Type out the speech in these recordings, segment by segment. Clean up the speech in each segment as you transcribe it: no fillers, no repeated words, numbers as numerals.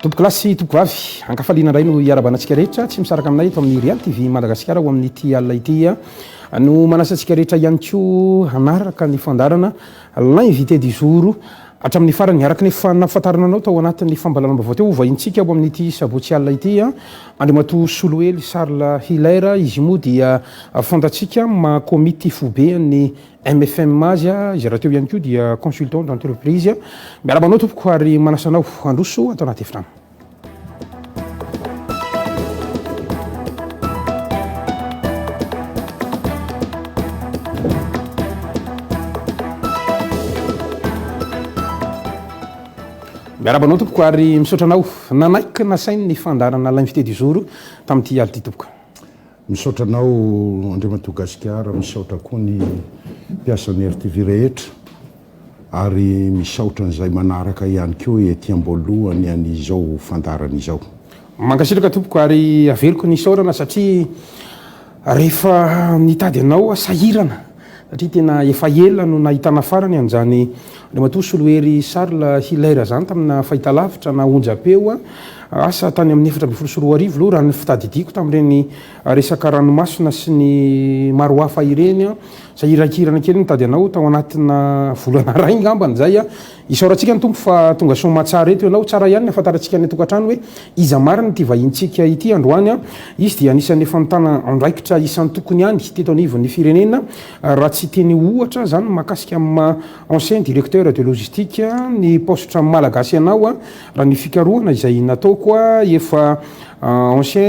tompoko lasy tompoko avy ankafaliana indray no iarabanantsika rehetra tsy misaraka aminay eto amin'ny Real TV Madagasikara ho amin'ny ity alina ity no manasantsika rehetra ihany koa hanaraka ny fandarana l'invité du jour hatramin'ny farany araka ny nafatarana anao tao anatin'ny fambalanamba vao teo vahintsika ho amin'ny ity sabotsy alina ity Andriamatoa Soloely Charles Hilaire izy moa dia fantatsika komity fobe ny MFM azy izy raha teo ihany koa dia consultant d'entreprise miarabanao tompoko ary manasanao androso atao anaty efitrano miarabanao tompoko ary misaotra anao nanaiky nasainy ny fandarana l'invité du jour tamin'ity alina ity tompoko misaotra anao Andriamatoa Gasikara misaotra koa ny mpiasan'ny RTV rehetra ary misaotra an'izay manaraka ihany koa ety am-boalohany an'izao fandarana izao mankasitraka tompoko ary averiko ny saorana satria rehefa nitady anao sahirana satria tena efa ela no nahitana farany an'izany Andriamatoa Soloely Charles Hilaire zany tamina fahitalavitra na onjapeo asa tany amin'ny 7 aloha raha ny fitadidiako tamin'ireny resaka ranomasina sy ny maro hafa ireny sahirakirana kely nitady anao tao anatina volana ray ngambany zay isaorantsika ny tompo fa tonga soma tsara eto ianao tsara ihany ny afantarantsika ny tokantrano hoe iza marina ty vahintsika ity androany izy dia anisan'ny fanontana andraikitra isan'ny tokony any teto anivon'ny firenena raha tsy teny ohatra zany makasika amin'ny ancien directeur de logistique ny postre malagasy ianao raha ny fikarohana izay nataoko efa ancien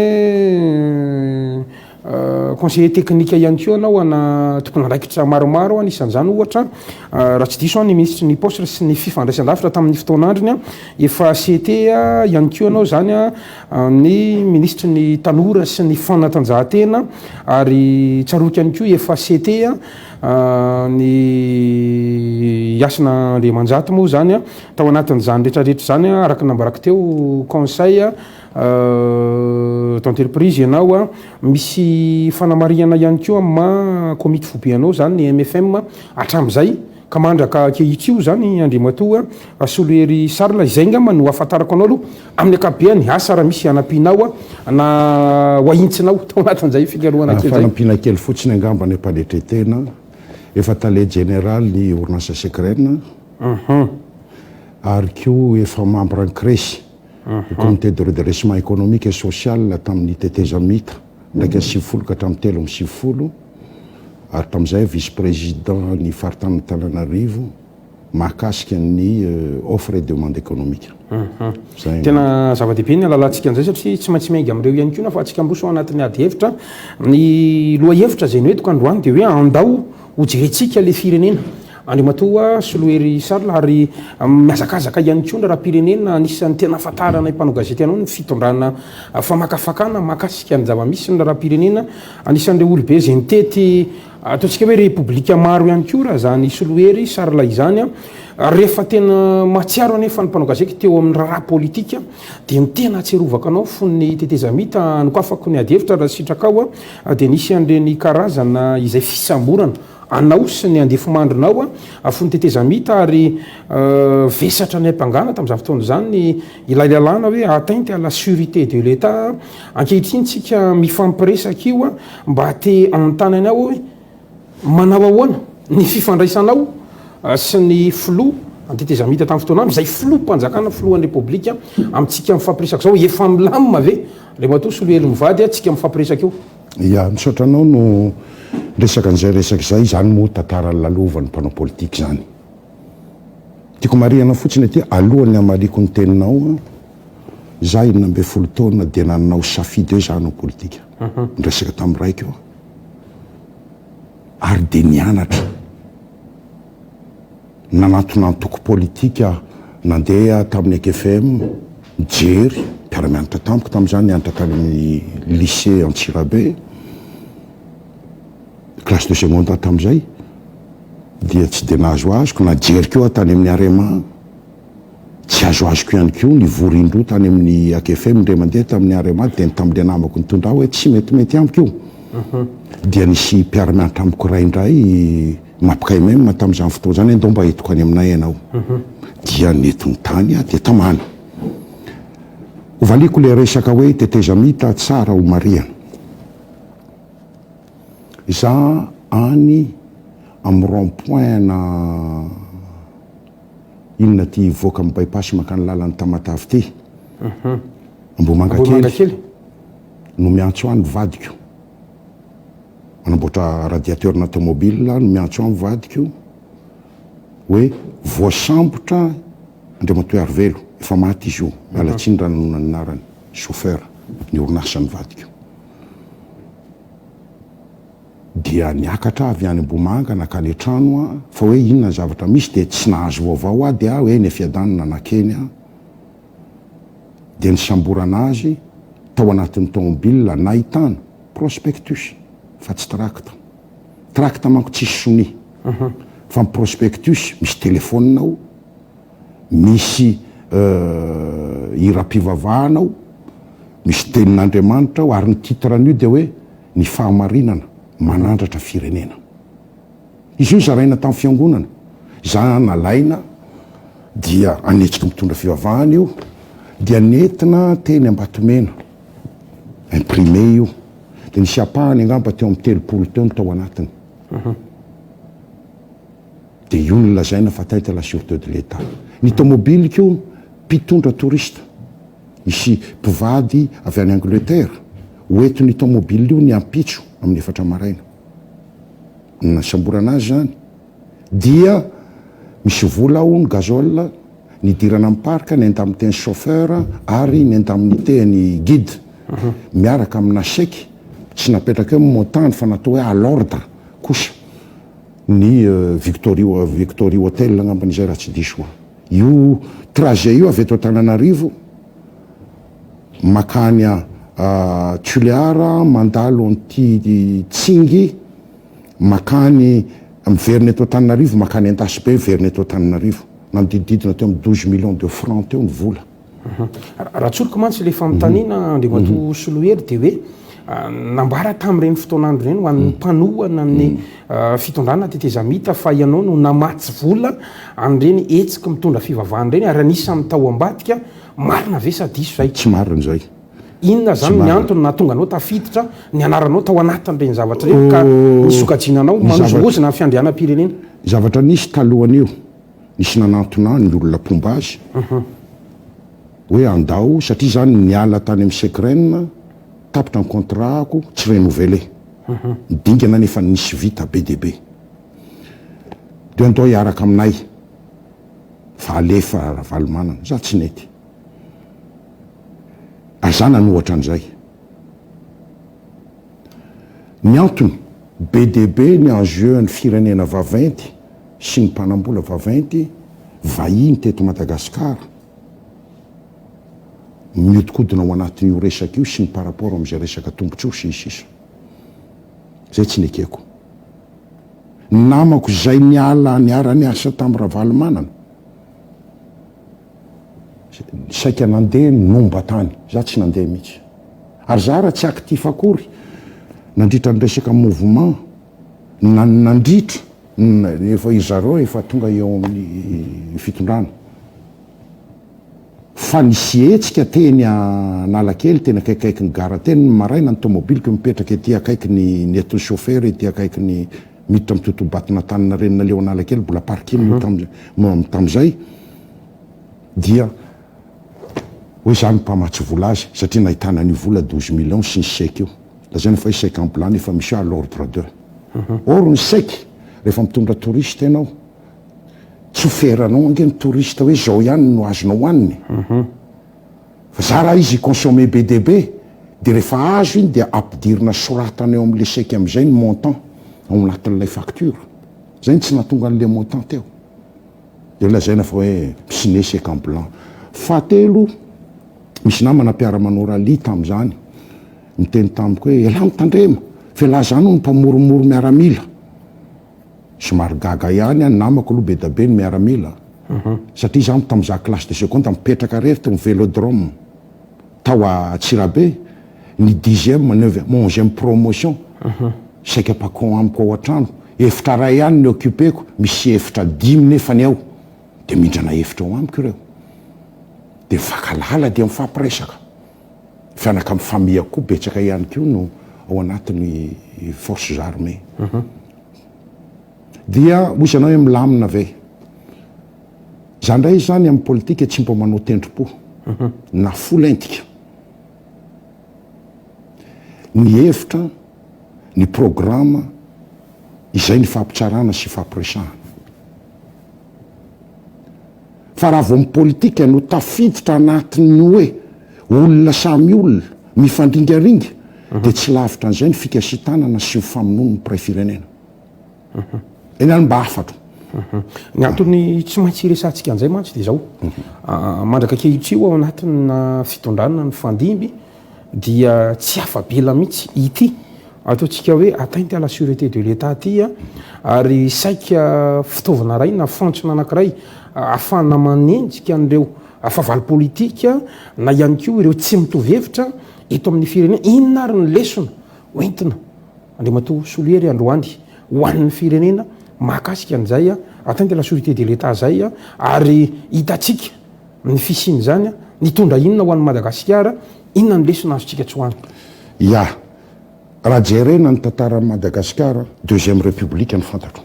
conseiller technique ihany koa anao ana tokony andraikitra maromaro anisan'izany ohatra raha tsy diso ny ministre ny postre sy ny fifandraisan-davitra tamin'ny fotoan'andriny efa CT ihany koa anao zany ny ministre ny tanora sy ny fanatanjahantena ary tsaroky ihany koa efa CT ny asina Andriamanjato moa zany tao anatin'izany rehetrarehetra zany araka nambaraka teo conseil d'entreprise ianao misy fanamariana ihany koa ma komity fobe anao zany ny MFM hatram'izay ka mandraka kehitrio zany Andriamatoa Soloely Charles izay ngamba no afantarako anao aloha amin'ny akabeany asa raha misy anampianao na hoahintsinao tao anatin'izay fikarohana kely fanampiana kely fotsiny angamba ny mpanetretena efa tale général ny orinasa secrène ary koa efa membre cresy comité de redressement économique et social tamin'ny tetezamita ndraiky 90 ka hatramin'ny 3 ary tam'izay vice président ny faritany Antananarivo mahakasika ny offre et demande économique tena zava-dehibe ny alalantsika an'izay satria tsy maintsy miainga amin'ireo ihany koa na fa atsika ambroso anatin'ny ady hevitra ny loha hevitra zay noetiko androany dia hoe andao ho jerentsika le firenena Andriamatoa Soloely Charles ary miazakazaka ihany koa raha pirenena anisan'ny tena afantarana mpanao gazety anao ny fitondrana famakafakana makasika ny zava-misy ny raha pirenena anisan'ireo olobe zay nitety ataontsika hoe republika maro ihany koa raha zany Soloely Charles izany rehefa tena matsiaro anefa ny mpanao gazety teo amin'ny raha politika dia ny tena atserovaka anao fon'ny tetezamita nokafako ny ady hevitra raha sitrakao dia nisy an'ireny karazana izay fisamborana anao sy ny andefomandronao fony tetezamita ary vesatra ny ampangana tamin'izany fotoana zany ny ilailalana hoe atteinte à la sûreté de l'État ankehitriny tsika mifampiresaka io mba te anontanany ao hoe manao ahoana ny fifandraisanao sy ny filo antetezamita tamin'ny fotoanandro zay filo mpanjakana filohan'ny repoblika amintsika mifampiresaka zao efa milamina ve Andriamatoa Soloely mivady tsika mifampiresaka io ia misaotra anao no resaka an'izay resaka izay zany moa tantara lalovan'ny mpanao politika zany tiako mariana fotsiny aty alohany amaliko ny teninao za 12 taona dia nananao safidy hoe zanao politika nyresaka tamin'ny raika io ary dia nianatra nanantonantoko politika nandeha tamin'ny AKFM jery mpiara-mianatra tamiko tamin'izany nianatra tany amin'ny lycée Antsirabe classe de secondaire tamin'izay dia tsy dia nahazo azoko na jery keo tany amin'ny Arema tsy azo azoko ihany koa ny vorindro tany amin'ny AKFM ndre mandeha tamin'ny Arema dia tamin'ilay namako nitondra hoe tsy metimety amiko io dia nisy mpiara-mianatra amiko ray indray mampikay même tamin'izany fotoana zany ndao mba hitoko any aminay ianao dia netony tany dia tamana ovaliko le resaka hoe tetezamita tsara ho mariana za any amin'ny rond-point na inona ty voaka amin'ny bypassy makany lalan'ny Tamatavy ty Ambomangakely no miantso any vadiko manamboatra radiateurna automobile no miantso any vadiko hoe voasambotra Andriamatoa Arvelo efa maty izy io alatsiny ranona anarany chauffeur ny orinasany vadiko dia niakatra avy any Ambomanga nakany an-trano fa hoe inona zavatra misy dia tsy nahazo vaovao a dia hoe ny fiadanana nakeny dia nisamborana azy tao anatin'ny tomobile nahitana prospectus fa tsy tracta manko tsisy soni fa prospectus misy telefoninao misy hira-pivavahanao misy tenin'Andriamanitra ary ny titran'io dia hoe ny fahamarinana manandratra firenena izy io zaraina tamin'ny fiangonana za nalaina dia anetsika mitondra fivavahana io dia nentina teny Ambatomena imprimé io dia nisy apahany angamba teo amin'ny 30 teo tao anatiny dia io nolazaina fa taita la sûreté de l'État ny tomobiliko mpitondra touriste misy mpivady avy any Angleterre hoentiny tomobile io ny ampitso amin'ny 4 maraina nasamborana azy zany dia misy vola ao ny gazole nidirana amin'ny parka ny enda amin'ny teny chauffeur ary ny enda amin'ny teny guide miaraka amina chèque tsy napetraka eo montany fa natao hoe à l'ordre kosa ny Victory Hotel agnamban'izay raha tsy diso io trajet io avy eto Antananarivo makany Tuléar mandalo an'ity Tsingy makany miverina eto Antananarivo makany Endasy be miverina eto Antananarivo nanodididina teo amin'ny 12 millions de francs teo ny vola raha tsoloko mantsy le famontaniana Andriamatoa Solohery dia hoe nambara tamin'ireny fotoanandro ireny ho an'ny mpanohana amin'ny fitondrana tetezamita fa ianao no namatsy vola an'ireny etsika mitondra fivavahana ireny ary anisan'ny tao ambadika marina ve sa diso zay tsy marina zay inona zany ny antony nahatonga anao tafiditra ny anaranao tao anatin'ireny zavatra ireny ka nisokajinanao manozongozina ny fiandrianam-pirenena zavatra nisy talohan'io nisy nanantona ny olona pomba azy hoe andao satria zany niala tany amin'ny Secrène tapitra ny contrat-ako tsy renouvelé midingana nefa nisy vita be dia be dia andao hiaraka aminay fa alefa valomanana za tsy nety azana nohatra an'izay ny antony be dia be ny enjeu ny firenena vaventy sy ny mpanambola vaventy vahiny teto Madagasikara miodikodina ao anatin'io resaka io sy ny par rapport amin'izay resaka tombontsoa sy sisa zay tsy nekeko namako zay niala niara-ny asa tamin'ny Ravalomanana saika nandeha nomba tany za tsy nandeha mihitsy ary za raha tsy actif akory nandritra ny resaka mouvement nandritra efa izareo efa tonga eo amin'ny fitondrana fa nisy etsika teny Analakely teny akaikaiky ny gara teny ny maraina ny tomobiliko mipetraka ety akaiky ny etony chauffeur ety akaiky ny miditra amin'ny totobatina tanina renina leo Analakely mbola parking tam'izay dia hoe zany mpamatsy vola azy satria nahitana ny vola 12 millions sy ny chèque io lazaina fa chèque en blanc nefa misy à l'ordre de or ny chèque rehefa mitondra touriste ianao tsy oferanao ange ny touriste hoe zao ihany no azonao haniny fa za raha izy consommé be dia be dia rehefa azo iny dia ampidirina soratana eo amin'le chèque amin'izay ny montant ao anatin'ilay facture zay ny tsy nahatonga an'le montant teo dia lazaina fa hoe signé chèque en blanc fahatelo misy namana mpiara-manora ly tamin'izany miteny tamiko hoe ela mitandrema fa la zany no mpamoromoro miaramila somary gaga ihany any namako aloha be da be ny miaramila satria zany tamin'iza classe de seconde mipetraka rery teo amin'ny vélodrome tao a Tsirabe ny 10e 11e promotion saika pakon amiko ao an-trano efitra ray ihany ny occupeko misy efitra 10 nefany ao dia mindrana efitra ao amiko ireo dia mifakalala dia mifampiresaka fianaka amin'ny famille koa betsaka ihany koa no ao anatin'ny forces armées dia misy anao hoe milamina ve za ndray zany amin'ny politika tsy mba manao tendrom-po na folentika ny hevitra ny programma izay ny fampitsarana sy fampiresahana fa raha vao amin'ny politika no tafiditra anatin'ny hoe olona samy olona mifandringaringa dia tsy lavitra an'izay ny fikasitanana sy ny famonono ny mpiray-firenena eny any mba afatro ny antony tsy maintsy resantsika an'izay mantsy dia zao mandraka kehitrio ao anatin'ny fitondrana ny fandimby dia tsy afabela mihitsy ity ataontsika hoe atteinte à la sûreté de l'état ty ary saika fitaovana ray na fantsona anankiray ahafahana manenjika an'ireo afavaly politika na ihany koa ireo tsy mitovy hevitra eto amin'ny firenena inona ary ny lesona hoentina andriamato soliery androany ho an'ny firenena mahakasika an'izay atteinte à la sûreté de l'état zay ary hitatsika ny fisiny zany nitondra inona ho an'ny Madagasikara inona ny lesona azotsika tsy hoany ya raha jerena ny tantaran'ny Madagasikara deuxième république ny fantatro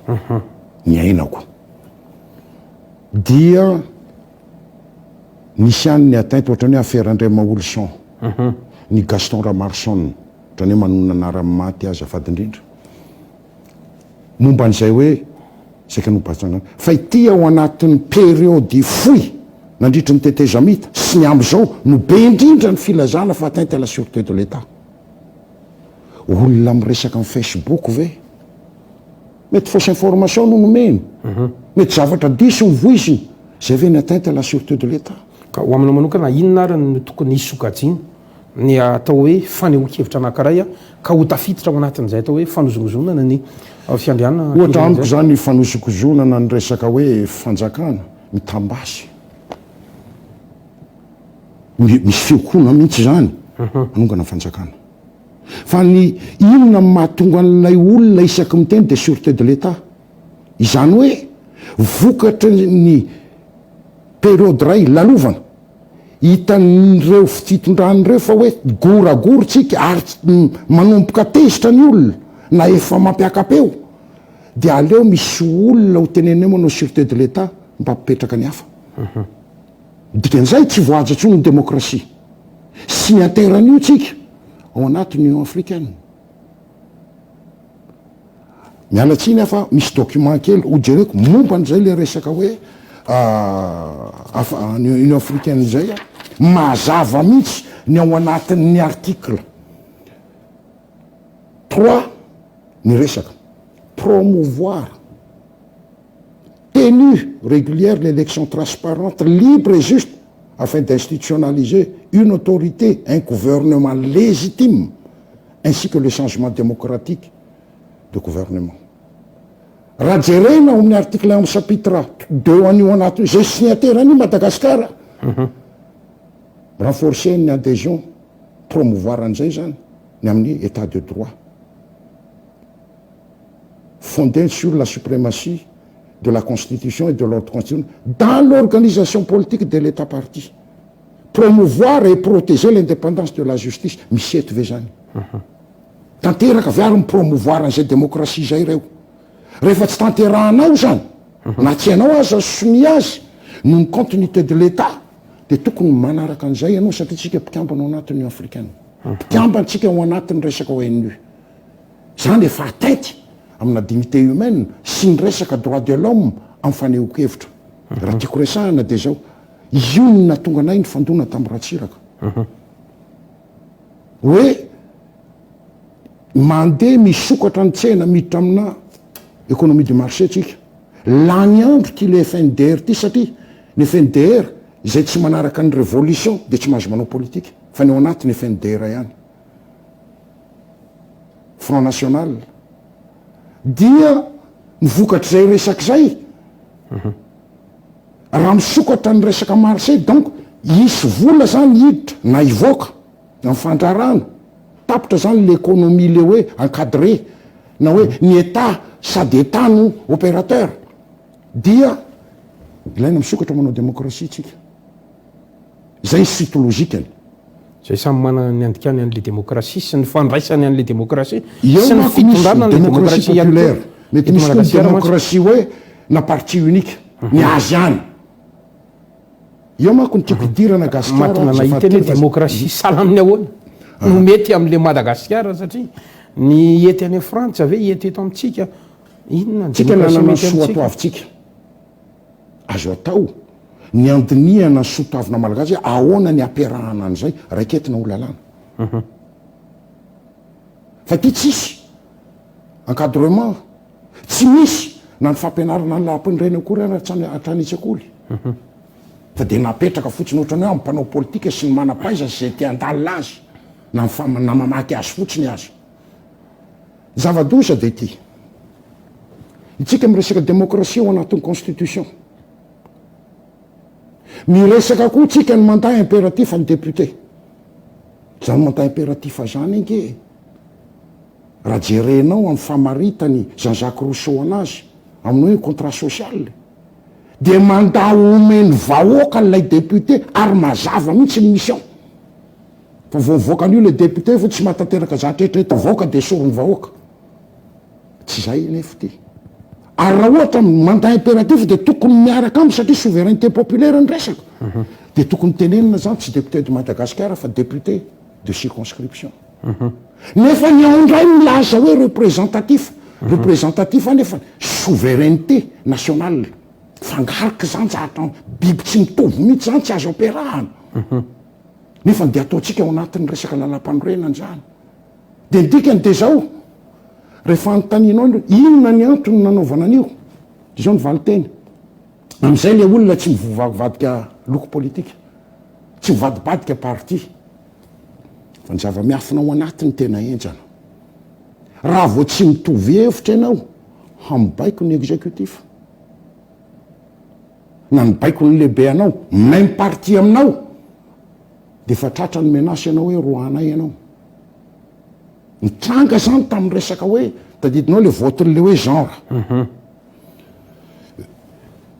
ny ainako dia nisy any ny atteinte ohatrany hoe affaire André Olson ny Gaston Ramarson ohatrany hoe manona anarany maty azy afady indrindra momba an'izay hoe saika nobatsana fa ity ao anatin'ny période foy nandritra ny tetezamita sy ny am'izao no be indrindra ny filazana fa atteinte à la sûreté de l'état olona miresaka amin'ny Facebook ve mety fausse information no nomeny mety zavatra diso ny voiziny zay ve ny atteinte à la sûreté de l'état ka ho aminao manokana inona ary ny tokony hisokajiny ny atao hoe fanehoan-kevitra anankiray ka ho tafiditra ao anatin'izay atao hoe fanozongozonana ny fiandrianana ohatra amiko zany fanozongozonana ny resaka hoe fanjakana mitambasy misy fiokona mihitsy zany manongana fanjakana fa ny inona mahatonga an'ilay olona isaky miteny de sûreté de l'état izany hoe vokatra ny période ray lalovana hitan'ireo fitondranyireo fa hoe goragorotsika ary manomboka tezitra ny olona na efa mampiakapeo dia aleo misy olona ho teneneo manao sûreté de l'état mpampipetraka ny hafa dikan'izay tsy voajatsony ny démocratie sy ny anteran'io tsika ao anatin'ny Union africaine mialatsiny afa misy document kely ho jereko momba n'izay le resaka hoe Union africaine zay mazava mihitsy ny ao anatin'ny article 3 ny resaka promouvoir tenue régulière l'élection transparente libre et juste afin d'institutionnaliser une autorité, un gouvernement légitime ainsi que le changement démocratique de gouvernement. Raha jerena ao amin'ny article 1 chapitre 2 anio anaty zay signataire anio Madagasikara renforcer ny adhésion promouvoir an'izay zany ny amin'ny état de droit fondé sur la suprématie de la constitution et de l'ordre constitutionnel dans l'organisation politique de l'état parti promouvoir et protéger l'indépendance de la justice misy eto ve zany tanteraka avy ary mipromouvoir an'izay démocratie zay reo rehefa tsy tanterahanao zany na tsy ianao aza sony azy no ny continuité de l'état dia tokony manaraka an'izay ianao satria tsika mpikambana ao anatin'ny Union africaine mpikambanatsika ao anatin'ny resaka ONU zany efa atteinte amina dignité humaine sy ny resaka droit de l'homme amin'ny fanehoan-kevitra raha tiako resahana dia zao io ny natonga anay ny fandona tamin'ny Ratsiraka hoe mandeha misokatra ny tsena miditra amina économie du marché tsika lany andro ty le FNDR ty satria ny FNDR izay tsy manaraka ny révolution dia tsy mahazo manao politika fa ny ao anatin'ny FNDR ihany Front National dia mivokatra zay resaka zay raha misokatra ny resaka marché donc isy vola zany hiditra na ivoaka amin'ny fandrarana tapitra zany l'économie le hoe encadré na hoe ny état sady état no opérateur dia ilaina misokatra manao démocratie tsika zay suite logikany zay samy mana ny andikany an'le démocratie sy ny fandraisany an'le démocratie eo sy ny manko fitondrana misy an'le démocratie ihany koa. populaire mety misy koa ny démocratie hoe na parti unique ny azy any eo manko ny tiako hidirana mahatonga gasikara nahita ny hoe démocratie sala amin'ny ahoana no mety amin'le Madagasikara satria ny ety any Frantsa ve ety eto amintsika inona ny tsika démocratie nanana mety soa amintsika? atoavitsika azo atao ny andiniana ny sotoavina malagasy hoe ahoana ny ampiarahana an'izay raiketina ho lalàna fa ty tsisy encadrement tsy misy na ny fampianarana ny lahampinireny akory atranitsy akoly fa dia napetraka fotsiny ohatrany hoe ampanao politika sy ny manapaiza sy zay te-andalina azy na mamaky azy fotsiny azy zava-dosa dia ty itsika miresaka démocratie ao anatin'ny constitution miresaka koa tsika ny mandat impératif ny député zany mandat impératif zany inge raha jerenao amin'ny famaritany Jean-Jacques Rousseau anazy amin'ny hoe contrat social dia mandat omeny vahoaka n'ilay député ary mazava mihitsy ny mission fa voavoaka an'io le député fa tsy mahatanteraka zatrehetreheta vahoaka dia sorony vahoaka tsy zay nefa ty ary raha ohatra mandat impératif dia tokony miaraka aminy satria souveraineté populaire ny resaka dia tokony tenenina zany tsy député de Madagascar fa député de circonscription nefa ny ao indray milaza hoe représentatif nefa souveraineté nationale fangarika zany zahatra biby tsy mitovy mihitsy zany tsy azo ampiarahana nefa dia ataontsika ao anatin'ny resaka lalam-panorenana zany dia ndikany dia zao rehefa anontanianao inona ny antony nanaovana an'io dia zao ny valiteny amin'izay le olona tsy mivadika loko politika tsy mivadibadika parti fa ny zava-miafina ao anatiny tena enjana raha vao tsy mitovy hevitra ianao hamibaiko ny exécutif na nibaiko ny lehibe anao même parti aminao dia fa tratra ny menasy ianao hoe roanay ianao nitranga zany tamin'ny resaka hoe tadidinao le voten'le hoe genre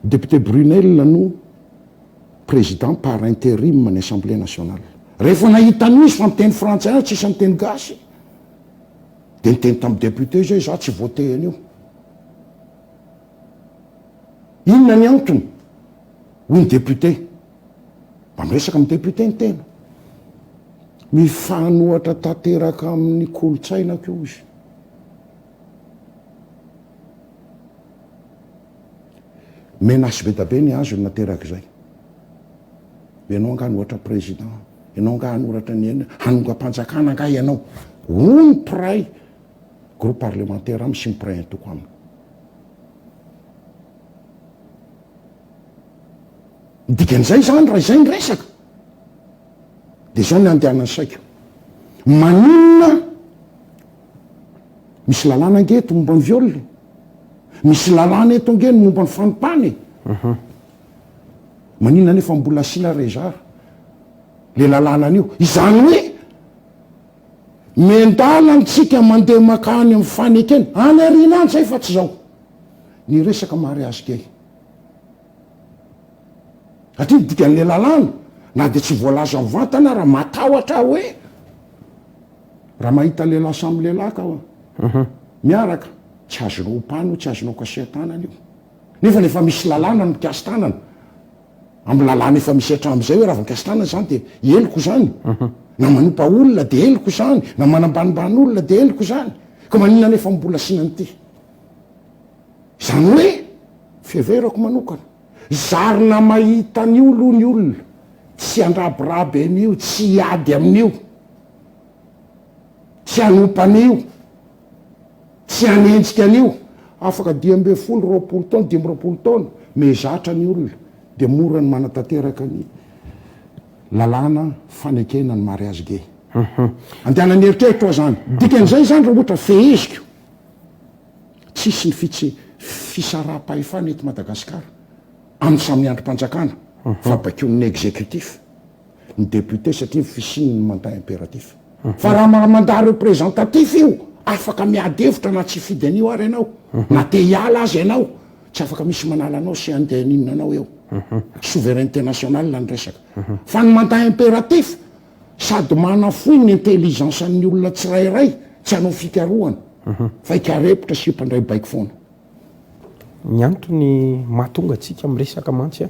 député Brunel no président par intérim ny assemblée nationale rehefa nahita misy fa miteny frantsay ana tsisy miteny gasy dia niteny tamin'ny député zay za tsy vote an'io inona ny antony hoy ny député mba miresaka amin'ny député ny tena mifanohatra tanteraka amin'ny kolotsaina ko izy menasy be da be ny azo nateraka izay ianao anga nohatra président ianao anga hanoratra ny hanonga-panjakana anga ianao hoy ny pray groupe parlementaire amy sy mipray antoko aminy dikan'izay zany raha izay ny resaka dia zao ny andehanany saika maninona misy lalàna angeto momba ny violina misy lalàna eto ange ny momba ny fanompany maninona nefa mbola sila rezara le lalàna an'io izany hoe mendala ntsika mandeha makany amin'ny fanekeny any arina any zay fa tsy zao ny resaka mariage gay satria dikan'le lalàna na dia tsy voalaza mivantana raha matahotra hoe raha mahita lehilahy samy lehilahy ka miaraka tsy azonao opany tsy azonao kasihan-tanana io nefa nefa misy lalàna no mikasy tanana amin'ny lalàna efa misy hatramin'izay hoe raha vonikasy tanana zany dia eliko zany na manompa olona dia eliko zany na manambanimbany olona dia eliko zany ka maninona nefa mbola sinanyity izany hoe fiheverako manokana zarina mahita ny olo ny olona tsy andrabiraby an'io tsy hiady amin'io tsy hanompa an'io tsy hanenjika an'io afaka 12 taona 15 taona mezatra ny olona dia mora ny manatanteraka ny lalàna fanekena ny mariage gay andehanany eritreritra zany dikan'izay zany raha ohatra feheziko tsisy ny fisaraha-pahefana eto Madagasikara amin'ny samy androm-panjakana fa bakeon'ny exécutif ny député satria fisiny ny mandat impératif fa raha mandat représentatif io afaka miady hevitra na tsy fidy an'io ary ianao na te hiala azy ianao tsy afaka misy manala anao sy andehaninona anao eo souveraineté nationale ny resaka fa ny mandat impératif sady manafoy ny intelligence amin'ny olona tsirairay tsy hanao fikaroana fa ikarepotra sy mpandray baiky foana ny antony mahatonga atsika am'resaka mantsy a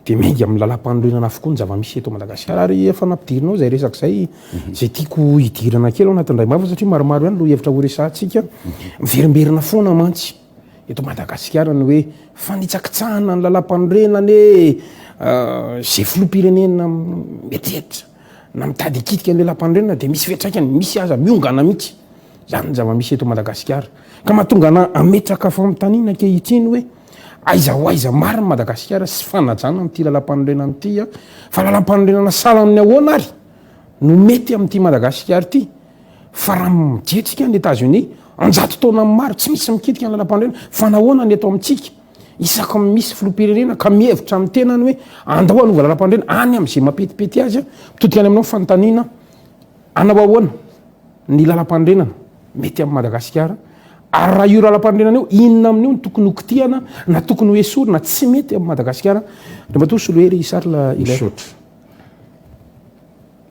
de mengy amin'ny lalam-panorenana avokoa ny zava-misy eto Madagasikara ary efa nampidirinao zay resaka zay zay tiako hidirana kely ao anatin'ndray mavo satria maromaro ihany lo hevitra ho resantsika miverimberina foana mantsy eto Madagasikara ny hoe fanitsakitsahana ny lalam-panorenany zay filoham-pirenena mietreritra na mitady ikitika ny lalam-panorenana de misy fiatraikany misy aza miongana mihitsy zany ny zava-misy eto Madagasikara ka mahatonga na ametraka fa am'tanina ankehitriny hoe aiza ho aiza mariny Madagasikara sy fanajana am'ty lalam-panorenana ity fa lalam-panorenana sala amin'ny ahoana ary no mety am'ty Madagasikara ity fa raha mijetrika ny États-Unis anjato taona maro tsy misy mikitika ny lalam-panorenana fa nahoana ny eto amintsika isaka misy filoham-pirenena ka mihevitra amin'ny tenany hoe andao anova lalam-panorenana any am'izay mapetipety azy mitotika any aminao fanontaniana anao ahoana ny lalam-panorenana mety amin'ny Madagasikara ary raha io lalam-panorenana io inona amin'io ny tokony hokitiana na tokony ho esorina tsy mety amin'ny Madagasikara de matoa solohery sarla misaotra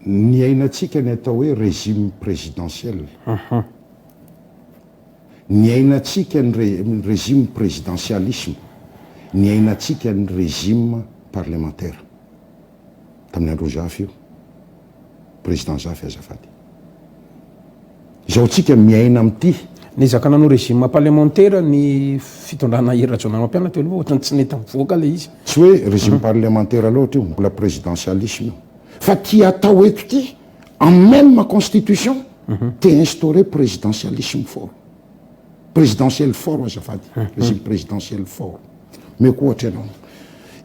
ny ainatsika ny atao hoe régime présidentiel ny ainatsika ny régime présidentialisme ny ainatsika ny régime parlementaire tamin'ny andro zafy io président zafy azafady zao tsika miaina am'ty ny zakananao régime parlementaire ny fitondrana herinadronanao ampianatra aloha ohatrany tsy nety mivoaka le izy tsy hoe régime parlementaire aloatra io mbola présidentialisme io fa ty atao eto ty en même ma constitution te instauré présidentialisme fort présidentiel fort azafady régime présidentiel fort meko ohatra ianao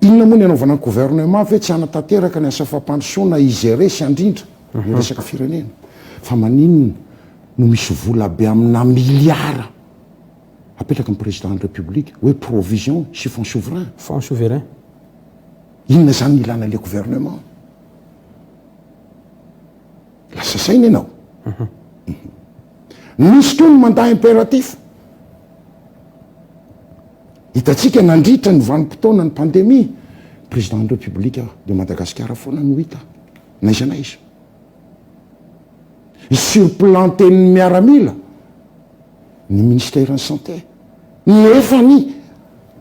inona moa ny anaovana gouvernement ve tsy anatanteraka ny asa fampandrosoana igéré sy andrindra ny resaka firenena fa maninona no misy vola be amina miliara apetraka ny président de république hoe provision sy fonds souverain inona zany ilana le gouvernement lasa saina ianao misy toy ny mandat impératif hitatsika nandritra ny vanim-potoana ny pandémie président de république de Madagasikara foana no hita naiza naiza surplanten'ny miaramila ny ministère ny santé nefa ny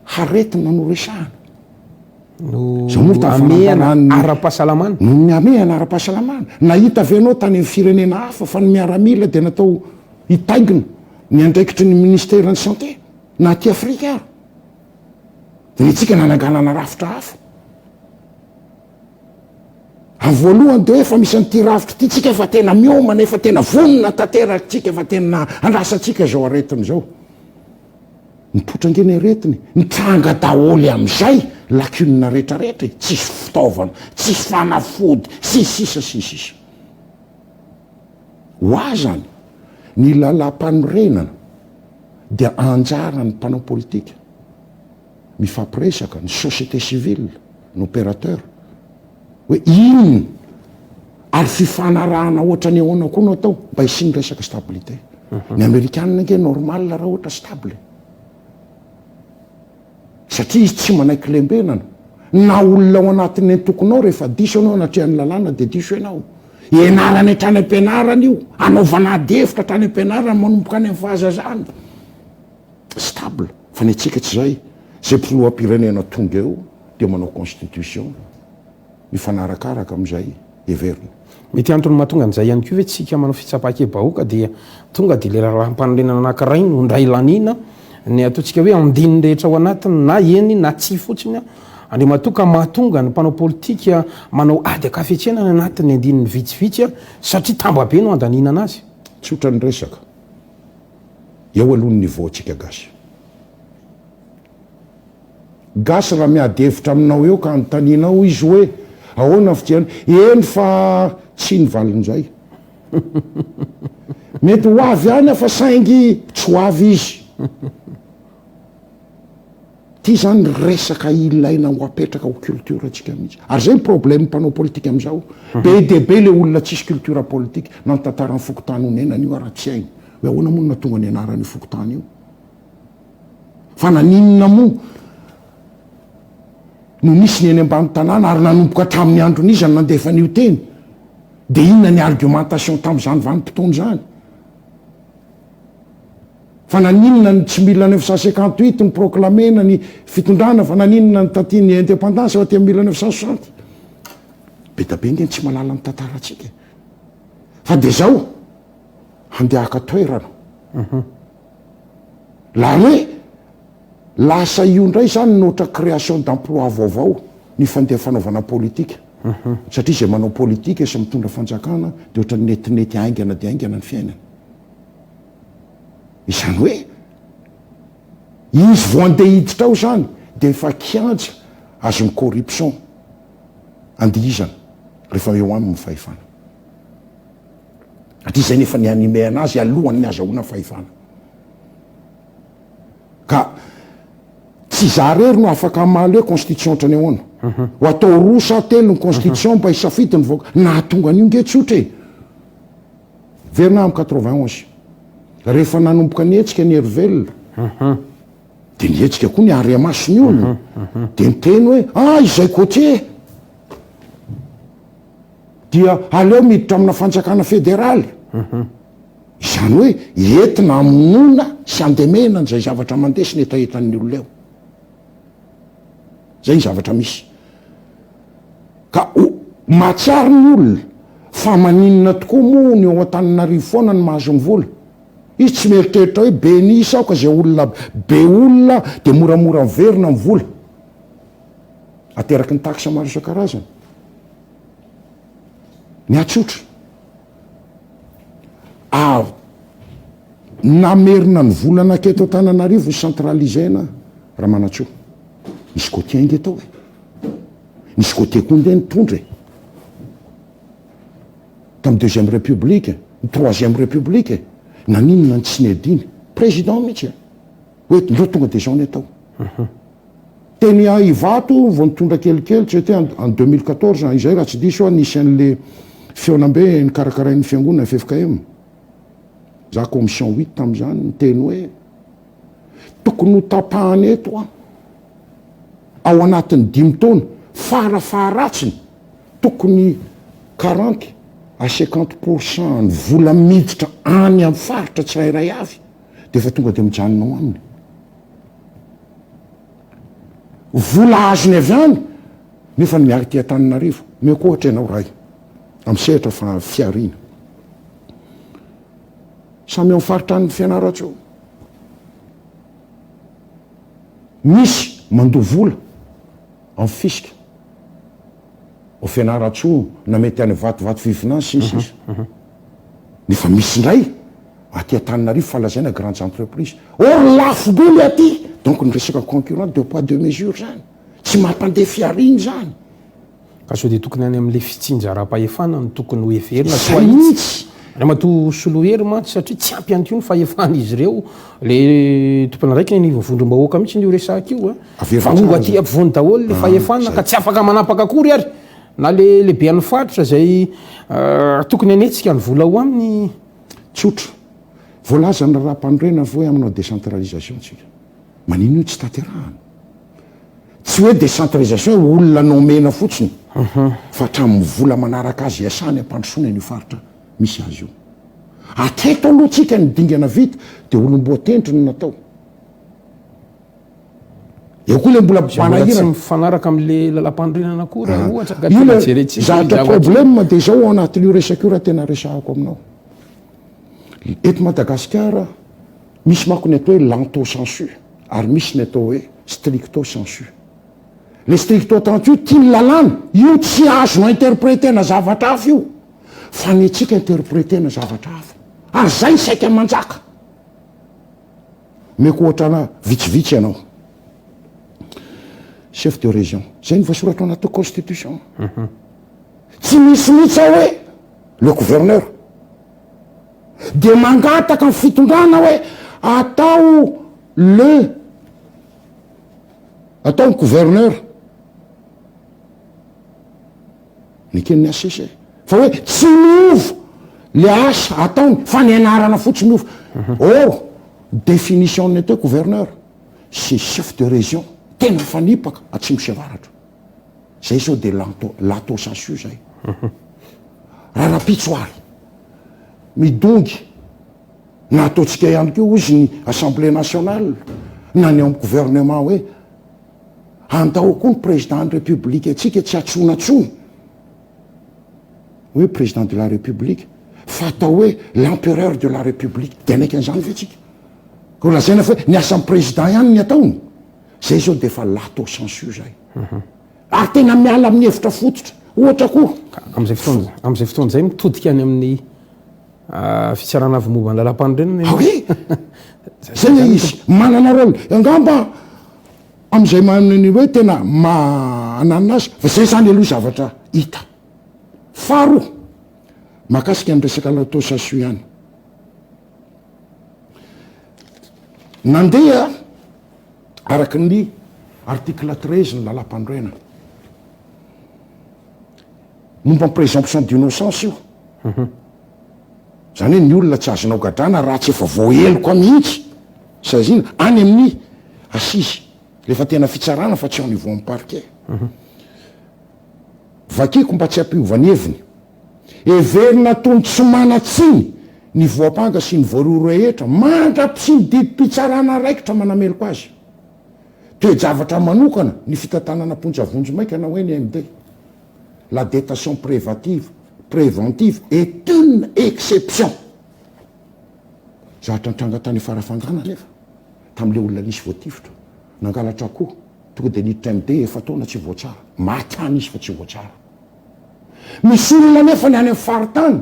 haretina no resahana ara-pahasalamana no miamehana ara-pahasalamana nahita avenao tany amin'ny firenena hafa fa ny miaramila de natao hitaigina ny andraikitry ny ministère ny santé na ty Afrika ary de nitsika nananganana rafitra hafa voalohany de efa misy an'ty rafitra ty tsika efa tena miomana efa tena vonona tanteratsika efa tena andrasatsika zao aretiny zao nipotrangeny aretiny nitranga daholy am'izay lakunina rehetrarehetra tsisy fitaovana tsisy fanafody sisisa ho azany ny lalam-panorenana dia anjara ny mpanao politika mifampiresaka ny société civile ny opérateur hoe inona ary fifanarahana ohatra ny ahoana koa no atao mba hisiny resaka stabilité ny amerikanina nge normal raha ohatra stable satria izy tsy manaiky lembenana na olona ao anatin'ny antokonao rehefa diso anao anatrehan'ny lalàna de diso ianao ianarany hatrany am-pianarana io anaovana devitra hatrany am-pianarana manomboka any amin'ny fahazazana stable fa ny atsika tsy zay zay filoham-pirenena tonga eo de manao constitution mifanarakaraka am'izay everina mety antony mahatonga an'izay ihany koa hoe tsika manao fitsapake-bahoaka dia tonga de le lalam-panorenana anankiray no ndray lanina ny ataontsika hoe andininy rehetra ao anatiny na eny na tsy fotsiny andre matoka mahatonga ny mpanao politika manao ady akafetsena ny anatiny andininy vitsivitsy satria tambabe no andanina anazy tsy otra ny resaka eo aloha ny niveau atsika gasy raha miady hevitra aminao eo ka anotaninao izy hoe ahoana fidiana eny fa tsy ny valin'izay mety ho avy any fa saingy tsy ho avy izy ty zany resaka ilaina ho apetraka ho culture atsika mihitsy ary zay ny problème mpanao politika am'izao be de be le olona tsisy culture politique na ny tantaran'ny fokotany honenany io araha tsy ainy hoe ahoana moa na tonga ny anaran'ny fokotany io fa naninona moa no nisy ny eny ambany tanàna ary nanomboka hatramin'ny andron'izy any nandefa an'io teny dia inona ny argumentation tamin'izany vanim-potoana zany fa naninona ny tsy 1958 ny proclamena ny fitondrana fa naninona ny taty ny indépendance fa ty 1960 betabe nge tsy malala ny tantaratsika fa dia zao handehaka toerana laha hoe lasa io ndray zany nohatra création d'emploi vaovao ny fandeha fanaovana politika satria zay manao politika sy mitondra fanjakana dia ohatra netinety aingana dia aingana ny fiainana izany hoe izy vo andeha hiditra ao zany dia efa kianja azony corruption andihizana rehefa eo aminy fahefana atria zay nefa ny anime anazy alohany ny azahoana fahefana ka tsy za rery no afaka amaly hoe constitution ohatrany ahoana ho atao roa sa telo ny constitution mba hisafity ny voaka nahatonga an'io nge tsotra e verina am 91 rehefa nanomboka nietsika ny hery velona dia nietsika koa ny ariamaso ny olona dia niteny hoe izay côtier dia aleo miditra amina fanjakana federaly izany hoe entina amonona sy andemena n'izay zavatra mandesy ny etaetan'ny olona eo zay ny zavatra misy ka mahatsiary ny olona fa maninona tokoa moa ny eo an-taninarivo foana ny mahazo ny vola izy tsy mieritreritra hoe be nisa ao ka zay olona be olona dia moramora miverina ny vola ateraky ny taxa maro isan-karazany ny atsotra namerina ny volana aketo an-tananarivo ny centralisena raha manatsoa nisy côté inge tao e nisy côté koa nde nitondra tamin'ny deuxième république ny troisième république naninona ny tsy nediny président mihitsy hoe ndreo tonga de zao ny atao teny ivato vo nitondra kelikely tsy hoe te en 2014 izay raha tsy diso a nisy an'le fionambe ny karakarain'ny fiangonana FFKM za commission 8 tamin'izany nyteny hoe tokony ho tapahany eto ao anatin'ny 5 taona farafaharatsiny tokony 40 à 50% ny vola miditra any amin'ny faritra tsirairay avy dia efa tonga dia mijanonao aminy vola azony avy any nefa ny miary ty an-taninarivo meko ohatra ianao ray amin'ny sehatra fa fiarina samy amin'ny faritra ny fianaratso misy mandoa vola amin'ny fisika o fianaratso na mety any vatovato fifinancy sisy nefa misy ndray aty an-taninarivo falazaina grandes entreprises or lafo be le aty donc ny resaka concurrent de poids de mesure zany tsy mampandeha fiariny zany ka so dia tokony any amin'le fitsinjaram-pahefana no tokony ho heverina soahitsy raha mato solohery mantsy satria tsy ampy an'tio ny fahefana izy ireo le tompona raiky ny vondrom-bahoaka mihitsy nio resaka io fa onga aty ampivoany daholo le fahefana ka tsy afaka manapaka akory ary na le be an'ny faritra zay tokony anetsika ny vola ho aminy tsotra voalaza ny raha-pandrena hoe aminao décentralisation tsika manino io tsy taterahana tsy hoe décentralisation olona nomena fotsiny fa hatramin'ny vola manaraka azy iasany ampandrosoana ny faritra misy azy io aketo aloha tsika ny dingana vita dia olom-boatendry no natao eo koa le mbola tsy mifanaraka amin'le lalam-pandrenana koa raha ohatra zahatra problème dia zao ao anatin'io resaka io raha tena resahako aminao eto Madagasikara misy manko ny atao hoe lento sensu ary misy ny atao hoe stricto sensu le stricto sensu tia ny lalàna io tsy azonao interprétena zavatra hafa io fa ny tsika interprétena zavatra hafa ary zay saika manjaka meko ohatrana vitsivitsy ianao chef de région zay ny voasoratra anaty constitution tsy misy mihitsy ao hoe le gouverneur dia mangataka ny fitondrana hoe atao ny gouverneur nikeny ny asese fa hoe tsy miova le asa ataony fa ny anarana fotsy miova or définition ny atao gouverneur c'est chef de région tena fanipaka atsimo sevaratra zay sao dia lato sensu zay raha-pitsoary midongy na ataontsika ihany keo izy ny assemblée nationale na ny amin'ny gouvernement hoe andao koa ny président de république atsika tsy atsonatsona hoe président de la république fa atao hoe l'empereur de la république de anaiky an'izany ve tsika ko lazaina fa ny asan'ny président ihany ny ataony zay zao de fa lato censure zay ary tena miala amin'ny hevitra fototra ohatra koa am'izay fotoana zay mitodika any amin'ny fitsarana avy momba ny lalam-panorenana oe zay izy manana rôle angamba am'izay manany hoe tena manana azy fa zay zany aloha zavatra hita faharoa mahakasika ny resaka lato censure ihany nandeha araky ny article 13 ny lalam-pandroena momba ny présomption d'innocence io zany hoe ny olona tsy azonao gadrana raha tsy efa voaheloko mihitsy sazina any amin'ny assise rehefa tena fitsarana fa tsy ao niveau amin'ny parquet vakiko mba tsy ampiovany heviny everina tony tsy manatsiny ny voapanga sy ny voaroro rehetra mandrapy sy ny didim-pitsarana raikitra manameloko azy toe-javatra manokana ny fitantanana ponjavonjo maikana hoe ny MD la détention préventive est une exception zavatra nitranga tany farafangana nefa tam'le olona nisy voatifotra nangalatra koa tonga de niditra MD efa taona tsy voatsara maty any izy fa tsy voatsara misy olona nefa ny any amin'ny faritany